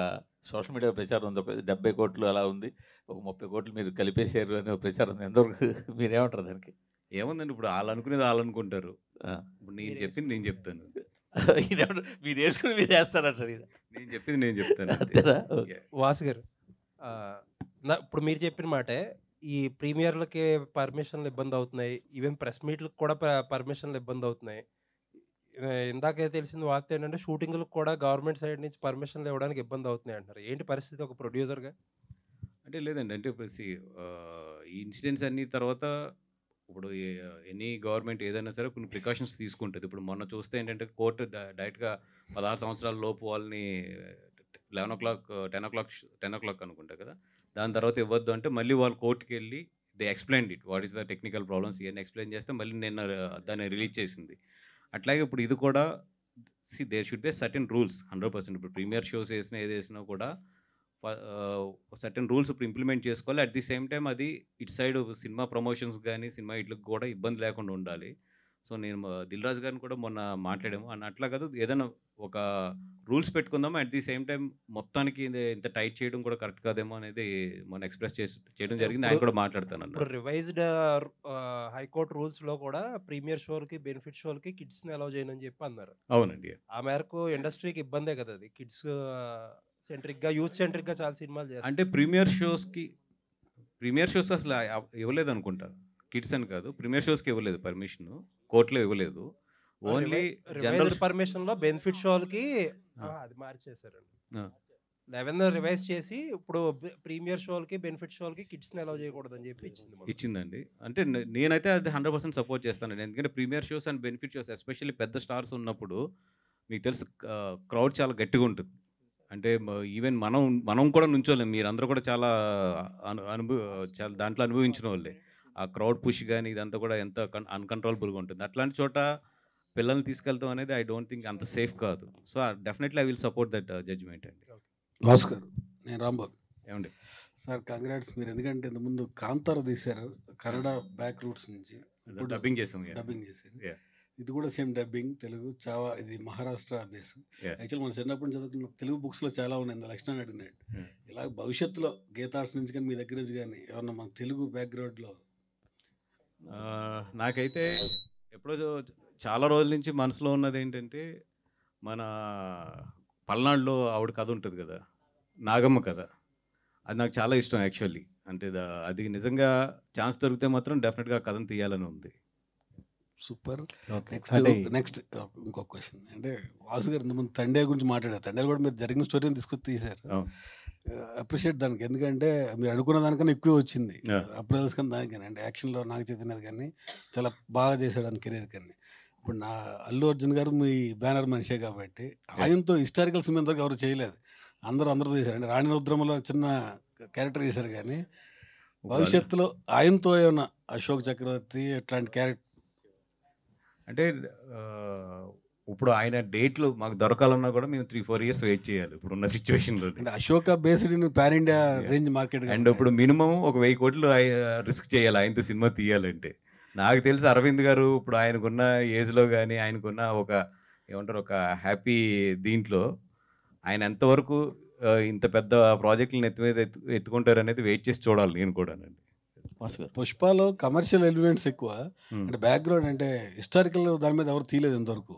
సోషల్ మీడియా ప్రచారం ఉంది. ఒక 70 కోట్లు అలా ఉంది, ఒక 30 కోట్లు మీరు కలిపేశారు అనే ఒక ప్రచారం ఉంది. ఎంతవరకు మీరేమంటారు దానికి? ఏముందండి, ఇప్పుడు వాళ్ళు అనుకునేది వాళ్ళు అనుకుంటారు. ఇప్పుడు నేను చెప్పింది నేను చెప్తాను. మీరు వేసుకుని మీరు వేస్తారంటారు. నేను చెప్పింది నేను చెప్తాను. వాసు గారు ఇప్పుడు మీరు చెప్పిన మాటే, ఈ ప్రీమియర్లకి పర్మిషన్లు ఇబ్బంది అవుతున్నాయి, ఈవెన్ ప్రెస్ మీట్లకు కూడా పర్మిషన్లు ఇబ్బంది అవుతున్నాయి. ఇందాకే తెలిసింది వార్త ఏంటంటే షూటింగ్లకు కూడా గవర్నమెంట్ సైడ్ నుంచి పర్మిషన్లు ఇవ్వడానికి ఇబ్బంది అవుతున్నాయి అంటారు. ఏంటి పరిస్థితి ఒక ప్రొడ్యూసర్గా? అంటే లేదండి, అంటే ఇప్పుడు ఈ ఇన్సిడెంట్స్ అన్ని తర్వాత ఇప్పుడు ఎనీ గవర్నమెంట్ ఏదైనా సరే కొన్ని ప్రికాషన్స్ తీసుకుంటుంది. ఇప్పుడు మొన్న చూస్తే ఏంటంటే కోర్టు డైరెక్ట్గా 16 సంవత్సరాల లోపు వాళ్ళని 10 o'clock అనుకుంటా కదా, దాని తర్వాత ఇవ్వద్దు అంటే మళ్ళీ వాళ్ళు కోర్టుకి వెళ్ళి they explain it what is the technical problems ఇవన్నీ ఎక్స్ప్లెయిన్ చేస్తే మళ్ళీ నిన్న దాన్ని రిలీజ్ చేసింది. అట్లాగే ఇప్పుడు ఇది కూడా there should be certain rules 100%. ఇప్పుడు ప్రీమియర్ షోస్ వేసినా ఏది వేసినా కూడా సర్టెన్ రూల్స్ ఇప్పుడు ఇంప్లిమెంట్ చేసుకోవాలి. అట్ ది సేమ్ టైం అది ఇటు సైడ్ సినిమా ప్రమోషన్స్ కానీ సినిమా ఇట్లకు కూడా ఇబ్బంది లేకుండా ఉండాలి. సో నేను దిల్ రాజు గారిని కూడా మొన్న మాట్లాడాము అని అట్లా కాదు, ఏదైనా ఒక రూల్స్ పెట్టుకుందాము. అట్ ది సేమ్ టైం మొత్తానికి ఇంత టైట్ చేయడం కూడా కరెక్ట్ కాదేమో అనేది మొన్న ఎక్స్ప్రెస్ చేయడం జరిగింది. ఆయన కూడా మాట్లాడతాను. ఇప్పుడు రివైజ్డ్ హైకోర్టు రూల్స్ లో కూడా ప్రీమియర్ షోలకి బెనిఫిట్ షోలకి కిడ్స్ ని అలౌ చేయనని చెప్పి అన్నారు. అవునండి. ఆ మేరకు ఇండస్ట్రీకి ఇబ్బందే కదా అది. కిడ్స్ సెంట్రిక్ గా యూత్ సెంట్రిక్ గా చాలా సినిమాలు చేస్తారు. అంటే ప్రీమియర్ షోస్ అసలు ఇవ్వలేదు అనుకుంటా, కిడ్స్ అని కాదు, ప్రీమియర్ షోస్కి ఇవ్వలేదు పర్మిషన్, కోర్టులో ఇవ్వలేదు. ఓన్లీ జనరల్ పర్మిషన్ లో బెనిఫిట్ షోలకి అది మార్చేశారండి. 11 రివైజ్ చేసి ఇప్పుడు ప్రీమియర్ షోలకి బెనిఫిట్ షోలకి కిడ్స్ ని అలౌ చేయకూడదని చెప్పి ఇచ్చిందండి. అంటే నేనైతే అది 100% సపోర్ట్ చేస్తానండి. ఎందుకంటే premiere shows and benefit shows especially పెద్ద స్టార్స్ ఉన్నప్పుడు మీకు తెలుసు క్రౌడ్ చాలా గట్టిగా ఉంటుంది. అంటే ఈవెన్ మనం కూడా నుంచోలేం, మీరందరూ కూడా చాలా చాలా దాంట్లో అనుభవించిన వాళ్ళే. ఆ క్రౌడ్ పుష్ కానీ ఇదంతా కూడా ఎంత అన్కంట్రోలబుల్గా ఉంటుంది. అట్లాంటి చోట పిల్లల్ని తీసుకెళ్తాం అనేది ఐ డోంట్ థింక్ అంత సేఫ్ కాదు. So definitely I will support that judgement అండి. భాస్కర్, నేను రాంబాబు. ఏమండి సార్ కంగ్రాట్స్, మీరు ఎందుకంటే ఇంతకుముందు కాంతార తీశారు కన్నడ బ్యాక్ రూట్స్ నుంచి, డబ్బింగ్ చేసాం. చేశారు. ఇది కూడా సేమ్ డబ్బింగ్ తెలుగు చావా, ఇది మహారాష్ట్ర బేస్. యాక్చువల్ మన చిన్నప్పటి నుంచి చదువుకున్న తెలుగు బుక్స్లో చాలా ఉన్నాయి. లక్షణాన్ని అడిగినాడు ఇలా భవిష్యత్తులో గీతా ఆర్ట్స్ నుంచి కానీ మీ దగ్గర నుంచి కానీ ఏమన్నా మన తెలుగు బ్యాక్గ్రౌండ్లో. నాకైతే ఎప్పుడో చాలా రోజుల నుంచి మనసులో ఉన్నది ఏంటంటే మన పల్నాడులో ఆవిడ కథ ఉంటుంది కదా, నాగమ్మ కథ. అది నాకు చాలా ఇష్టం యాక్చువల్లీ. అంటే అది నిజంగా ఛాన్స్ దొరికితే మాత్రం డెఫినెట్గా కథను తీయాలని ఉంది. సూపర్. నెక్స్ట్ ఇంకొక క్వశ్చన్, అంటే వాసు గారు ఇంతకుముందు తండే గురించి మాట్లాడారు. తండేలు కూడా మీరు జరిగిన స్టోరీని తీసుకొచ్చి తీశారు. అప్రిషియేట్ దానికి, ఎందుకంటే మీరు అనుకున్న దానికన్నా ఎక్కువ వచ్చింది. అప్రైజల్స్ కానీ దానికని, అంటే యాక్షన్లో నాగ చైతన్య కానీ చాలా బాగా చేశాడు అని కెరీర్ కానీ. ఇప్పుడు నా అల్లు అర్జున్ గారు మీ బ్యానర్ మనిషే కాబట్టి ఆయనతో హిస్టారికల్ సినిమా ఇంతవరకు ఎవరు చేయలేదు. అందరూ చేశారు. అంటే రాణి రుద్రమలో చిన్న క్యారెక్టర్ చేశారు కానీ భవిష్యత్తులో ఆయనతో ఏమన్నా అశోక్ చక్రవర్తి ఇట్లాంటి క్యారెక్టర్ అంటే ఇప్పుడు ఆయన డేట్లు మాకు దొరకాలన్నా కూడా మేము 3-4 years వెయిట్ చేయాలి ఇప్పుడున్న సిచ్యువేషన్లో. అంటే Ashoka based in pan India range market. And ఇప్పుడు మినిమం ఒక 1000 కోట్లు రిస్క్ చేయాలి ఆయనతో సినిమా తీయాలంటే. నాకు తెలిసి అరవింద్ గారు ఇప్పుడు ఆయనకున్న ఏజ్లో కానీ ఆయనకున్న ఒక ఏమంటారు ఒక హ్యాపీ దీంట్లో ఆయన ఎంతవరకు ఇంత పెద్ద ప్రాజెక్టులను ఎత్తుకుంటారు అనేది వెయిట్ చేసి చూడాలి నేను కూడా. పుష్పలో కమర్షియల్ ఎలిమెంట్స్ ఎక్కువ, అంటే బ్యాక్గ్రౌండ్ అంటే హిస్టారికల్ దాని మీద ఎవరు తీయలేదు ఇంతవరకు.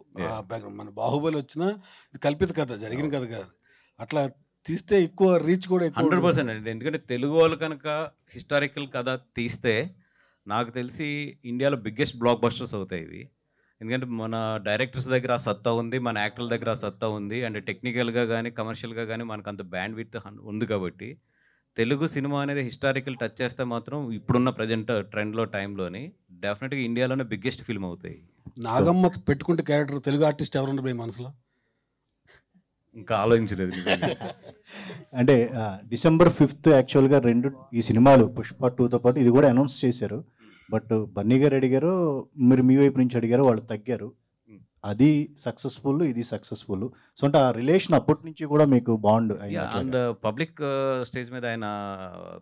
బ్యాక్గ్రౌండ్ మన బాహుబలి వచ్చినా ఇది కల్పిత కథ, జరిగిన కథ కాదు. అట్లా తీస్తే ఎక్కువ రీచ్ కూడా 100% అండి. ఎందుకంటే తెలుగు వాళ్ళు కనుక హిస్టారికల్ కథ తీస్తే నాకు తెలిసి ఇండియాలో బిగ్గెస్ట్ బ్లాక్ బస్టర్స్ అవుతాయి ఇవి. ఎందుకంటే మన డైరెక్టర్స్ దగ్గర ఆ సత్తా ఉంది, మన యాక్టర్ల దగ్గర ఆ సత్తా ఉంది, అండ్ టెక్నికల్గా కానీ కమర్షియల్గా కానీ మనకు అంత బ్యాండ్ విడ్త్ ఉంది. కాబట్టి తెలుగు సినిమా అనేది హిస్టారికల్ టచ్ చేస్తే మాత్రం ఇప్పుడున్న ప్రజెంట్ ట్రెండ్లో టైంలోని డెఫినెట్గా ఇండియాలోనే బిగ్గెస్ట్ ఫిల్మ్ అవుతాయి. నాగమ్మ పెట్టుకుంటే క్యారెక్టర్ తెలుగు ఆర్టిస్ట్ ఎవరు మీ మనసులో? ఇంకా ఆలోచించలేదు. అంటే December 5th యాక్చువల్గా ఈ సినిమాలు పుష్ప 2తో పాటు ఇది కూడా అనౌన్స్ చేశారు. బట్ బన్నీ గారు అడిగారు, మీరు మీ వైపు నుంచి అడిగారు, వాళ్ళు తగ్గారు. అది సక్సెస్ఫుల్, ఇది సక్సెస్ఫుల్. సో అంటే ఆ రిలేషన్ అప్పటి నుంచి కూడా మీకు బాండ్. అండ్ పబ్లిక్ స్టేజ్ మీద ఆయన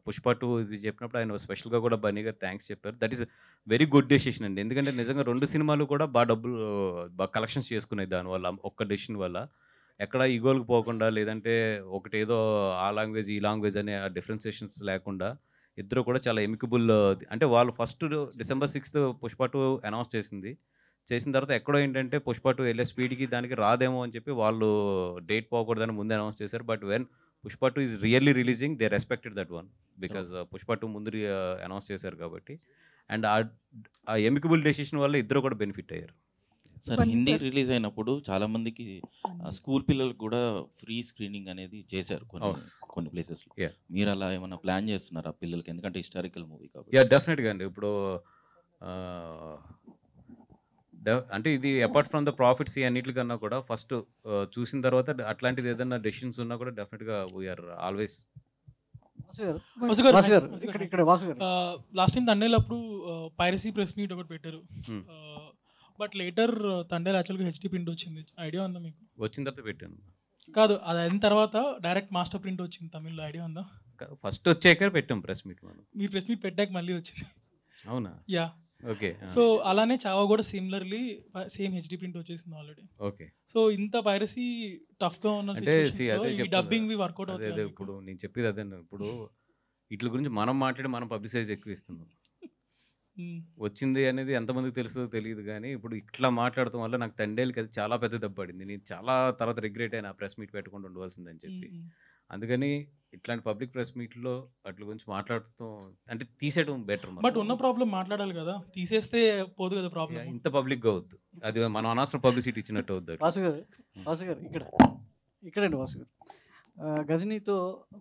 పుష్ప 2 ఇది చెప్పినప్పుడు ఆయన స్పెషల్గా కూడా బన్నీ గారు థ్యాంక్స్ చెప్పారు. That is very good decision అండి. ఎందుకంటే నిజంగా 2 సినిమాలు కూడా బాగా కలెక్షన్స్ చేసుకున్నాయి దానివల్ల, ఒక్క డెసిషన్ వల్ల. ఎక్కడ ఈగోలకు పోకుండా, లేదంటే ఒకటేదో ఆ లాంగ్వేజ్ ఈ లాంగ్వేజ్ అనే డిఫరెన్సియేషన్స్ లేకుండా ఇద్దరు కూడా చాలా ఎమికబుల్. అంటే వాళ్ళు first December 6th Pushpa 2 announce చేసిన తర్వాత ఎక్కడో ఏంటంటే పుష్ప 2 వెళ్ళే స్పీడ్కి దానికి రాదేమో అని చెప్పి వాళ్ళు డేట్ పోకూడదని ముందే అనౌన్స్ చేశారు. But when Pushpa 2 is really releasing, they respected that one because Pushpa 2 ముందు అనౌన్స్ చేశారు కాబట్టి. అండ్ ఆ ఎమికబుల్ డెసిషన్ వల్ల ఇద్దరు కూడా బెనిఫిట్ అయ్యారు. సార్ హిందీ రిలీజ్ అయినప్పుడు చాలామందికి స్కూల్ పిల్లలకు కూడా ఫ్రీ స్క్రీనింగ్ అనేది చేశారు కొన్ని ప్లేసెస్లో. మీరు అలా ఏమైనా ప్లాన్ చేస్తున్నారా పిల్లలకి? ఎందుకంటే హిస్టారికల్ మూవీ కాబట్టి. డెఫినెట్గా అండి. ఇప్పుడు అంటే ఇది అపార్ట్ ఫ్రమ్ ద ప్రాఫిట్స్ అన్నిటికన్నా కూడా ఫస్ట్ చూసిన తర్వాత అట్లాంటిది ఏదైనా డెసిషన్స్ ఉన్నా కూడా డెఫినెట్గా వీఆర్ ఆల్వేస్ లాస్ట్ టైం తండేలప్పుడు పైరసీ ప్రెస్ మీట్ ఒకటి పెట్టారు. బట్ లేటర్ తండేలు యాక్చువల్గా హెచ్డి ప్రింట్ వచ్చింది. ఐడియా ఉందా మీకు? వచ్చిన తర్వాత పెట్టాను. కాదు, అది అయిన తర్వాత డైరెక్ట్ మాస్టర్ ప్రింట్ వచ్చింది తమిళ్లో. ఐడియా ఉందా? ఫస్ట్ వచ్చాక పెట్టాం ప్రెస్ మీట్. మీరు ప్రెస్ మీట్ పెట్టాక మళ్ళీ వచ్చింది. అవునా? యా. ఓకే. సో అలానే చావా కూడా సిమిలర్లీ సేమ్ హెచ్డి ప్రింట్ వచ్చేసింది ఆల్రెడీ. ఓకే. సో ఇంత పైరసీ టఫ్ గా ఉన్న సిచువేషన్స్లో ఈ డబ్బింగ్ వి వర్కౌట్ అవుతుంది. ఇప్పుడు నేను చెప్పేది అదే. ఇప్పుడు వీటి గురించి మనం మాట్లాడి మనం పబ్లిసైజ్ ఎక్కువ ఇస్తున్నాం. వచ్చింది అనేది ఎంతమందికి తెలుస్తుందో తెలియదు, కానీ ఇప్పుడు ఇట్లా మాట్లాడటం వల్ల నాకు తండేలకి అది చాలా పెద్ద దెబ్బ పడింది. నేను చాలా తర్వాత రిగ్రెట్ అయినా ప్రెస్ మీట్ పెట్టకుండా ఉండవలసిందని చెప్పి. అందుకని ఇట్లాంటి పబ్లిక్ ప్రెస్ మీట్లో అట్ల గురించి మాట్లాడుతూ అంటే తీసేయడం బెటర్. బట్ ఉన్న ప్రాబ్లం మాట్లాడాలి కదా, తీసేస్తే పోదు కదా ప్రాబ్లం. ఇంత పబ్లిక్గా అవుద్దు, అది మనం అనవసరం పబ్లిసిటీ ఇచ్చినట్టు అవుద్ది. వాసు గారు ఇక్కడండి వాసు గారు, గజనీతో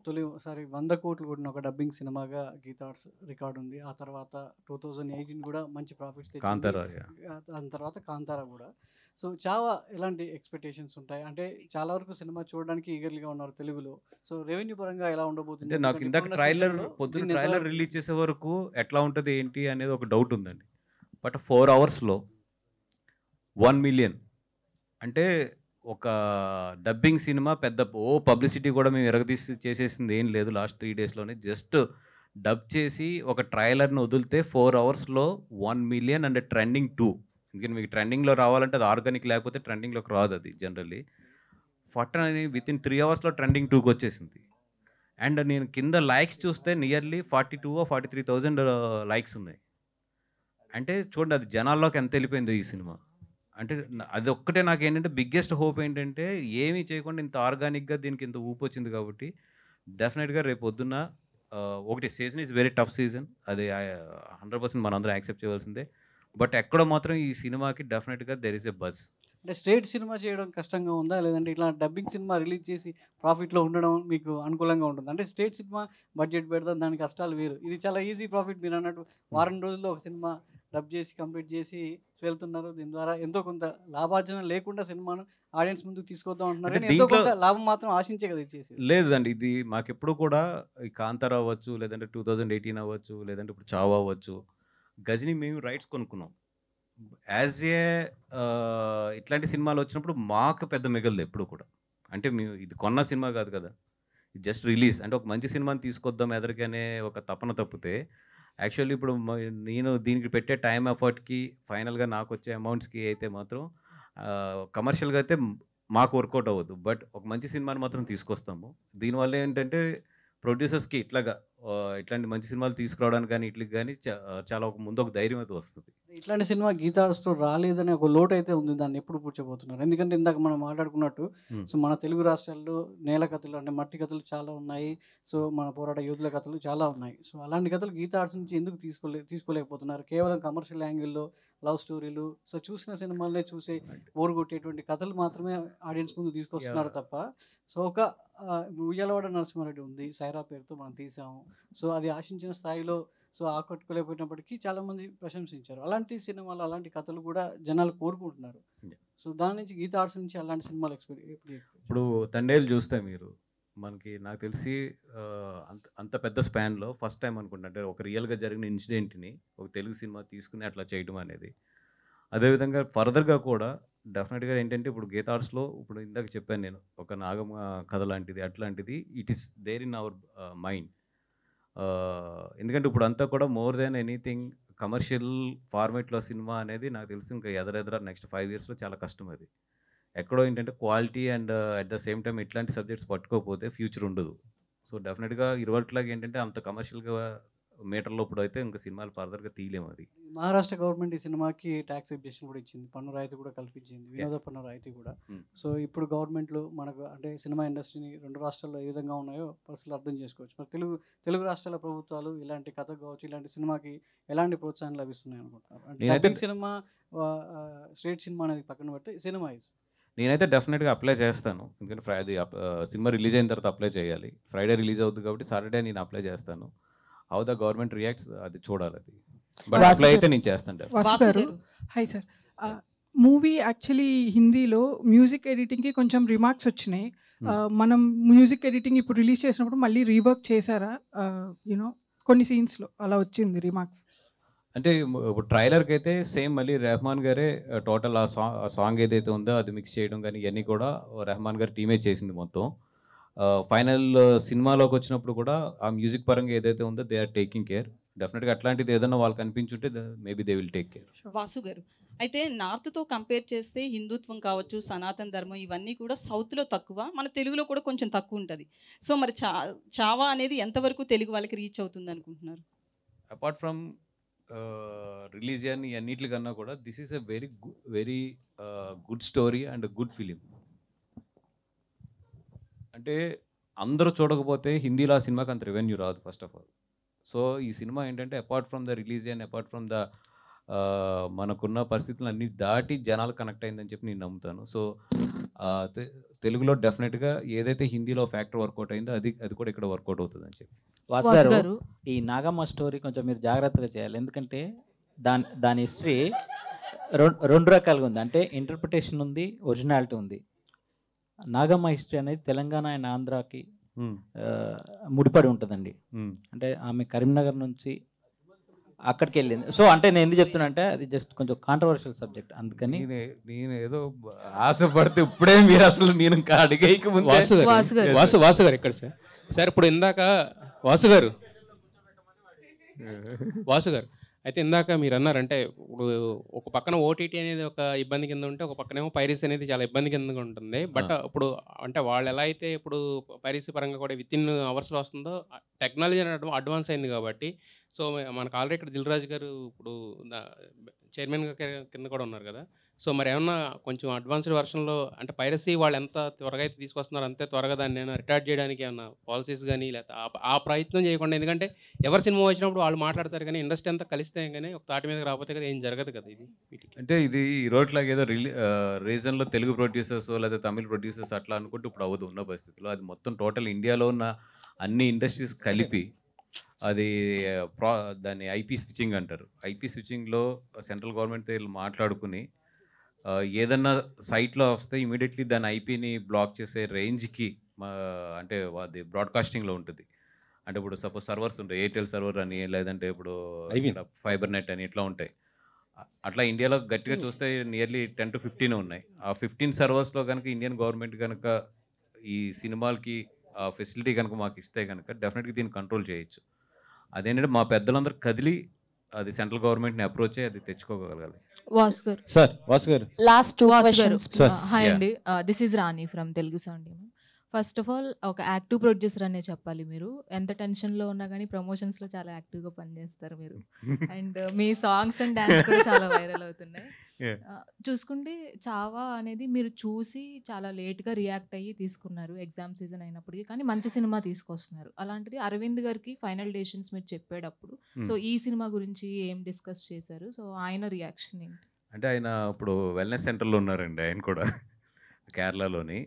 తొలిసారి 100 కోట్లు కొట్టిన ఒక డబ్బింగ్ సినిమాగా గీతా ఆర్ట్స్ రికార్డు ఉంది. ఆ తర్వాత 2018 కూడా మంచి ప్రాఫిట్స్ తెచ్చింది. దాని తర్వాత కాంతారా కూడా. సో చావా ఎలాంటి ఎక్స్పెక్టేషన్స్ ఉంటాయి? అంటే చాలా వరకు సినిమా చూడడానికి ఈగర్లీగా ఉన్నారు తెలుగులో. సో రెవెన్యూ పరంగా ఎలా ఉండబోతుంది? అంటే నాకు ఇందాక పొద్దున్న ట్రైలర్ రిలీజ్ చేసే వరకు ఎట్లా ఉంటుంది ఏంటి అనేది ఒక డౌట్ ఉందండి. బట్ 4 అవర్స్లో 1 మిలియన్ అంటే ఒక డబ్బింగ్ సినిమా పెద్ద పబ్లిసిటీ కూడా మేము ఎరగదీసి చేసేసింది ఏం లేదు. లాస్ట్ 3 డేస్లోనే జస్ట్ డబ్ చేసి ఒక ట్రైలర్ని వదిలితే 4 అవర్స్లో 1 మిలియన్ అండ్ ట్రెండింగ్ 2. ఎందుకంటే మీకు ట్రెండింగ్లో రావాలంటే అది ఆర్గానిక్, లేకపోతే ట్రెండింగ్లోకి రాదు అది జనరల్లీ. ఫటన్ అని వితిన్ 3 అవర్స్లో ట్రెండింగ్ 2కి వచ్చేసింది. అండ్ నేను కింద లైక్స్ చూస్తే నియర్లీ 42 or 43,000 లైక్స్ ఉన్నాయి. అంటే చూడండి అది జనాల్లోకి ఎంత వెళ్ళిపోయిందో ఈ సినిమా. అంటే అది ఒక్కటే నాకు ఏంటంటే బిగ్గెస్ట్ హోప్ ఏంటంటే ఏమీ చేయకుండా ఇంత ఆర్గానిక్గా దీనికి ఇంత ఊపు వచ్చింది కాబట్టి డెఫినెట్గా రేపు పొద్దున్న ఒకటి season is very tough season, అది 100% మనందరం యాక్సెప్ట్ చేయవలసిందే. బట్ ఎక్కడో మాత్రం ఈ సినిమాకి డెఫినెట్గా దెర్ ఈస్ ఎ బజ్. అంటే స్ట్రేట్ సినిమా చేయడం కష్టంగా ఉందా, లేదంటే ఇట్లా డబ్బింగ్ సినిమా రిలీజ్ చేసి ప్రాఫిట్లో ఉండడం మీకు అనుకూలంగా ఉంటుంది? అంటే స్ట్రేట్ సినిమా బడ్జెట్ పెడతాం, దాని కష్టాలు వేరు. ఇది చాలా ఈజీ ప్రాఫిట్. మీరు అన్నట్టు వారం రోజుల్లో ఒక సినిమా డబ్ చేసి కంప్లీట్ చేసి వెళ్తున్నారు. దీని ద్వారా ఎంతో కొంత లాభార్జన లేకుండా సినిమాను ఆడియన్స్ ముందుకు తీసుకొద్దాం అంటున్నారు, కానీ ఎంతో కొంత లాభం మాత్రం ఆశించే కదా ఇచ్చేసి. లేదండి, ఇది మాకెప్పుడు కూడా ఈ కాంతారా అవ్వచ్చు, లేదంటే 2018 అవ్వచ్చు, లేదంటే ఇప్పుడు చావా అవ్వచ్చు, గజనీ మేము రైట్స్ కొనుక్కున్నాం. యాజ్ ఏ ఇట్లాంటి సినిమాలు వచ్చినప్పుడు మాకు పెద్ద మిగలదు ఎప్పుడు కూడా. అంటే మేము ఇది కొన్న సినిమా కాదు కదా, ఇది జస్ట్ రిలీజ్. అంటే ఒక మంచి సినిమాని తీసుకొద్దాం ఎదరికనే ఒక తపన తప్పితే యాక్చువల్లీ ఇప్పుడు నేను దీనికి పెట్టే టైం ఎఫర్ట్కి ఫైనల్గా నాకు వచ్చే అమౌంట్స్కి అయితే మాత్రం కమర్షియల్గా అయితే మాకు వర్కౌట్ అవ్వదు. బట్ ఒక మంచి సినిమాని మాత్రం తీసుకొస్తాము. దీనివల్ల ఏంటంటే ప్రొడ్యూసర్స్కి ఇట్లాంటి మంచి సినిమాలు తీసుకురావడానికి కానీ ఇట్లకి కానీ చాలా ముందు ఒక ధైర్యం అయితే వస్తుంది. ఇట్లాంటి సినిమా గీతా ఆర్ట్స్లో రాలేదని ఒక లోటు అయితే ఉంది. దాన్ని ఎప్పుడు పూడ్చబోతున్నారు? ఎందుకంటే ఇందాక మనం మాట్లాడుకున్నట్టు సో మన తెలుగు రాష్ట్రాల్లో నేల కథలు అంటే మట్టి కథలు చాలా ఉన్నాయి. సో మన పోరాట యోధుల కథలు చాలా ఉన్నాయి. సో అలాంటి కథలు గీతా ఆర్ట్స్ నుంచి ఎందుకు తీసుకోలేకపోతున్నారు? కేవలం కమర్షియల్ యాంగిల్లో లవ్ స్టోరీలు, సో చూసిన సినిమాలనే చూసే బోర్ కొట్టేటువంటి కథలు మాత్రమే ఆడియన్స్ ముందు తీసుకొస్తున్నారు తప్ప. సో ఒక ఉయ్యాలవాడ నరసింహారెడ్డి ఉంది, సైరా పేరుతో మనం తీసాము. సో అది ఆశించిన స్థాయిలో సో ఆకట్టుకోలేకపోయినప్పటికీ చాలామంది ప్రశంసించారు. అలాంటి సినిమాలు అలాంటి కథలు కూడా జనాలు కోరుకుంటున్నారు. సో దాని నుంచి గీతా ఆర్ట్స్ నుంచి అలాంటి సినిమాలు ఇప్పుడు తండేలు చూస్తే మీరు మనకి నాకు తెలిసి అంత పెద్ద స్పాన్లో ఫస్ట్ టైం అనుకుంటా, అంటే ఒక రియల్గా జరిగిన ఇన్సిడెంట్ని ఒక తెలుగు సినిమా తీసుకుని అట్లా చేయడం అనేది. అదేవిధంగా ఫర్దర్గా కూడా డెఫినెట్గా ఏంటంటే ఇప్పుడు గీతా ఆర్ట్స్లో ఇప్పుడు ఇందాక చెప్పాను నేను, ఒక నాగమ్మ కథ లాంటిది అట్లాంటిది it is there in our mind. ఎందుకంటే ఇప్పుడు అంతా కూడా మోర్ దెన్ ఎనీథింగ్ కమర్షియల్ ఫార్మేట్లో సినిమా అనేది నాకు తెలిసి ఇంకా ఎదరెదర నెక్స్ట్ 5 yearsలో చాలా కష్టం. అది ఎక్కడో ఏంటంటే quality and at the same time ఇట్లాంటి సబ్జెక్ట్స్ పట్టుకోకపోతే ఫ్యూచర్ ఉండదు. సో డెఫినెట్గా ఇరువట్లాగా ఏంటంటే అంత కమర్షియల్గా మీటర్లో ఇప్పుడు అయితే ఇంకా సినిమాలు ఫర్దర్గా తీయలేము. అది మహారాష్ట్ర గవర్నమెంట్ ఈ సినిమాకి ట్యాక్స్ ఎగ్జెప్షన్ కూడా ఇచ్చింది, పన్ను రాయితీ కూడా కల్పించింది, వినోద పన్ను రాయితీ కూడా. సో ఇప్పుడు గవర్నమెంట్లు మనకు అంటే సినిమా ఇండస్ట్రీని 2 రాష్ట్రాల్లో ఏ విధంగా ఉన్నాయో పరిస్థితులు అర్థం చేసుకోవచ్చు. మరి తెలుగు రాష్ట్రాల ప్రభుత్వాలు ఇలాంటి కథ కావచ్చు, ఇలాంటి సినిమాకి ఎలాంటి ప్రోత్సాహం లభిస్తున్నాయి అనుకుంటున్నారు? అంటే సినిమా స్ట్రేట్ సినిమా అనేది పక్కన పెడితే సినిమా నేనైతే డెఫినెట్గా అప్లై చేస్తాను. ఎందుకంటే ఫ్రైడే సినిమా రిలీజ్ అయిన తర్వాత అప్లై చేయాలి. ఫ్రైడే రిలీజ్ అవుతుంది కాబట్టి సాటర్డే నేను అప్లై చేస్తాను. హౌ ద గవర్నమెంట్ రియాక్ట్స్ అది చూడాలి. అది బట్ అప్లై అయితే నేను చేస్తాను. హాయ్ సార్, మూవీ యాక్చువల్లీ హిందీలో మ్యూజిక్ ఎడిటింగ్కి కొంచెం రిమార్క్స్ వచ్చినాయి. మనం మ్యూజిక్ ఎడిటింగ్ ఇప్పుడు రిలీజ్ చేసినప్పుడు మళ్ళీ రీవర్క్ చేశారా యూనో కొన్ని సీన్స్లో అలా వచ్చింది రిమార్క్స్? అంటే ఇప్పుడు ట్రైలర్కి అయితే సేమ్ మళ్ళీ రెహమాన్ గారే టోటల్ ఆ సాంగ్ ఏదైతే ఉందో అది మిక్స్ చేయడం కానీ ఇవన్నీ కూడా రెహమాన్ గారి టీమే చేసింది మొత్తం. ఫైనల్ సినిమాలోకి వచ్చినప్పుడు కూడా ఆ మ్యూజిక్ పరంగా ఏదైతే ఉందో దే ఆర్ టేకింగ్ కేర్. డెఫినెట్గా అట్లాంటిది ఏదైనా వాళ్ళకి అనిపించుంటే maybe they will take care. Vasu గారు, అయితే నార్త్తో కంపేర్ చేస్తే హిందుత్వం కావచ్చు, సనాతన ధర్మం ఇవన్నీ కూడా సౌత్లో తక్కువ, మన తెలుగులో కూడా కొంచెం తక్కువ ఉంటుంది. సో మరి చావా అనేది ఎంతవరకు తెలుగు వాళ్ళకి రీచ్ అవుతుంది అనుకుంటున్నారు? అపార్ట్ ఫ్రమ్ రిలీజియన్ అన్నిటికన్నా కూడా this is a very good story and good film. అంటే అందరూ చూడకపోతే హిందీలో ఆ సినిమాకి అంత రెవెన్యూ రాదు ఫస్ట్ ఆఫ్ ఆల్. సో ఈ సినిమా ఏంటంటే apart from the religion, apart from the మనకున్న పరిస్థితులు అన్ని దాటి జనాలు కనెక్ట్ అయిందని చెప్పి నేను నమ్ముతాను. సో తెలుగులో డెఫినెట్గా ఏదైతే హిందీలో ఫ్యాక్టర్ వర్కౌట్ అయిందో అది కూడా ఇక్కడ వర్కౌట్ అవుతుంది అని చెప్పి. వాసు గారు, ఈ నాగమ్మ స్టోరీ కొంచెం మీరు జాగ్రత్తగా చేయాలి. ఎందుకంటే దాని హిస్టరీ రెండు రకాలుగా ఉంది. అంటే ఇంటర్ప్రిటేషన్ ఉంది, ఒరిజినాలిటీ ఉంది. నాగమ్మ హిస్టరీ అనేది తెలంగాణ అండ్ ఆంధ్రాకి ముడిపడి ఉంటుందండి. అంటే ఆమె కరీంనగర్ నుంచి అక్కడికి వెళ్ళింది. సో అంటే నేను ఎందుకు చెప్తున్నా అంటే అది జస్ట్ కొంచెం కాంట్రవర్షియల్ సబ్జెక్ట్, అందుకని నేను ఏదో ఆశపడితే ఇప్పుడే మీరు అసలు నేను అడిగేయక ముందు వాసు గారు ఎక్కడ సార్ ఇప్పుడు ఇందాక వాసు గారు అయితే ఇందాక మీరు అన్నారంటే ఇప్పుడు ఒక పక్కన ఓటీటీ అనేది ఒక ఇబ్బంది కింద ఉంటే ఒక పక్కనేమో పైరసీ అనేది చాలా ఇబ్బంది కింద ఉంటుంది. బట్ ఇప్పుడు అంటే వాళ్ళు ఎలా అయితే ఇప్పుడు పైరసీ పరంగా కూడా విత్ ఇన్ అవర్స్లో వస్తుందో టెక్నాలజీ అడ్వాన్స్ అయింది కాబట్టి. సో మనకు ఆల్రెడీ ఇక్కడ దిల్ రాజు గారు ఇప్పుడు చైర్మన్ కింద కూడా ఉన్నారు కదా. సో మరి ఏమన్నా కొంచెం అడ్వాన్స్డ్ వర్షన్లో అంటే పైరసీ వాళ్ళు ఎంత త్వరగా అయితే తీసుకొస్తున్నారు అంతే త్వరగా దాన్ని ఏమైనా రిటార్డ్ చేయడానికి ఏమన్నా పాలసీస్ కానీ లేకపోతే ఆ ప్రయత్నం చేయకుండా, ఎందుకంటే ఎవరి సినిమా వచ్చినప్పుడు వాళ్ళు మాట్లాడతారు కానీ ఇండస్ట్రీ అంతా కలిస్తే కానీ ఒక తాటి మీద రాకపోతే కదా ఏం జరగదు కదా. ఇది అంటే ఇది ఈ రోడ్లాగా ఏదో రీజన్లో తెలుగు ప్రొడ్యూసర్స్ లేదా తమిళ ప్రొడ్యూసర్స్ అట్లా అనుకుంటూ ఇప్పుడు అవ్వదు ఉన్న పరిస్థితిలో. అది మొత్తం టోటల్ ఇండియాలో ఉన్న అన్ని ఇండస్ట్రీస్ కలిపి అది దాన్ని ఐపీ స్విచ్చింగ్ అంటారు. ఐపీ స్విచ్చింగ్లో సెంట్రల్ గవర్నమెంట్ వీళ్ళు మాట్లాడుకుని ఏదన్నా సైట్లో వస్తే ఇమీడియట్లీ దాని ఐపీని బ్లాక్ చేసే రేంజ్కి అంటే అది బ్రాడ్కాస్టింగ్లో ఉంటుంది. అంటే ఇప్పుడు సపోజ్ సర్వర్స్ ఉంటాయి, ఎయిర్టెల్ సర్వర్ అని లేదంటే ఇప్పుడు ఫైబర్ నెట్ అని ఇట్లా ఉంటాయి. అట్లా ఇండియాలో గట్టిగా చూస్తే నియర్లీ 10 to 15 ఉన్నాయి. ఆ 15 సర్వర్స్లో కనుక ఇండియన్ గవర్నమెంట్ కనుక ఈ సినిమాలకి ఆ ఫెసిలిటీ కనుక మాకు ఇస్తే కనుక డెఫినెట్గా దీన్ని కంట్రోల్ చేయొచ్చు. అదేంటంటే మా పెద్దలందరూ కదిలి అది సెంట్రల్ గవర్నమెంట్ని అప్రోచ్ అయ్యి అది తెచ్చుకోగలగాలి. వాసు గారు లాస్ట్ 2 questions. హాయ్ అండి, this is Rani from Telugu sound. First of all ఒక యాక్టివ్ ప్రొడ్యూసర్ అనే చెప్పాలి. మీరు ఎంత టెన్షన్లో ఉన్నా కానీ ప్రమోషన్స్లో చాలా యాక్టివ్గా పనిచేస్తారు మీరు. And me songs and dance కూడా చాలా వైరల్ అవుతున్నాయి. చూసుకుంటే చావా అనేది మీరు చూసి చాలా లేట్గా రియాక్ట్ అయ్యి తీసుకున్నారు, ఎగ్జామ్ సీజన్ అయినప్పటికీ, కానీ మంచి సినిమా తీసుకొస్తున్నారు. అలాంటిది అరవింద్ గారికి ఫైనల్ డెసిషన్స్ మీరు చెప్పేటప్పుడు సో ఈ సినిమా గురించి ఏం డిస్కస్ చేశారు? సో ఆయన రియాక్షన్ ఏంటి? అంటే ఆయన ఇప్పుడు వెల్నెస్ సెంటర్లో ఉన్నారండి. ఆయన కూడా కేరళలోని.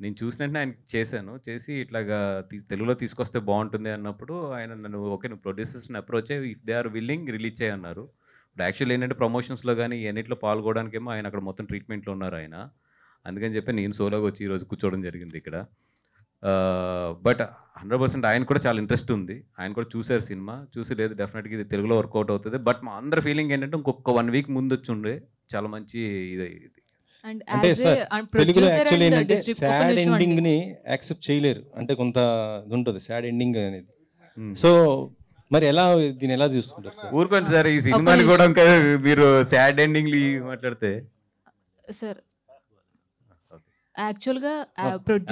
నేను చూసినట్టు ఆయన చేసి ఇట్లాగా తెలుగులో తీసుకొస్తే బాగుంటుంది అన్నప్పుడు ఆయన నన్ను ఓకే నువ్వు ప్రొడ్యూసర్స్ని అప్రోచ్ అయ్యి if they are willing release చేయన్నారు. ఇప్పుడు యాక్చువల్ ఏంటంటే ప్రమోషన్స్లో కానీ ఎన్నిట్లో పాల్గొనడానికేమో ఆయన అక్కడ మొత్తం ట్రీట్మెంట్లో ఉన్నారు ఆయన. అందుకని చెప్పి నేను సోలోగా వచ్చి ఈరోజు కూర్చోవడం జరిగింది ఇక్కడ. బట్ 100% ఆయన కూడా చాలా ఇంట్రెస్ట్ ఉంది. ఆయన కూడా చూశారు సినిమా, చూసి లేదు డెఫినెట్గా ఇది తెలుగులో వర్కౌట్ అవుతుంది. బట్ మా అందరి ఫీలింగ్ ఏంటంటే ఇంకొక 1 week ముందు వచ్చి ఉండే చాలా మంచి ఇది. అంటే సార్ తెలుగులో యాక్చువల్లీ ఏంటంటే సాడ్ ఎండింగ్ని యాక్సెప్ట్ చేయలేరు, అంటే కొంత ఉంటుంది సాడ్ ఎండింగ్ అనేది. సో మరి ఎలా దీన్ని ఎలా చూసుకుంటారు సార్? ఊరుకోండి సార్, ఈ సినిమాని కూడా మీరు సాడ్ ఎండింగ్ మాట్లాడితే సార్ యాక్చువల్గా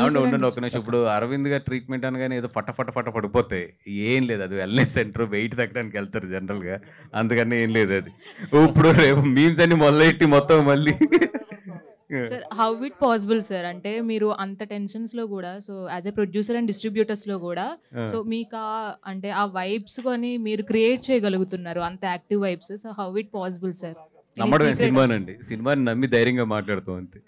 ఉండండి ఒక నిమిషం. ఇప్పుడు అరవింద్ గారు ట్రీట్మెంట్ అనగానే ఏదో పట్ట పడిపోతాయి, ఏం లేదు. అది వెల్నెస్ సెంటర్ వెయిట్ తగ్గడానికి వెళ్తారు జనరల్గా, అందుకని ఏం లేదు. అది ఇప్పుడు రేపు మీమ్స్ అన్ని మొదలెట్టి మొత్తం మళ్ళీ sir how it possible sir? అంటే మీరు అంత టెన్షన్స్లో కూడా so as a producer and డిస్ట్రిబ్యూటర్స్లో కూడా సో మీకు అంటే ఆ వైబ్స్ కొని మీరు క్రియేట్ చేయగలుగుతున్నారు అంత active vibes. So how it possible sir? నమ్మడమే సినిమానండి, సినిమాని నమ్మి ధైర్యంగా మాట్లాడుతాం అంతే.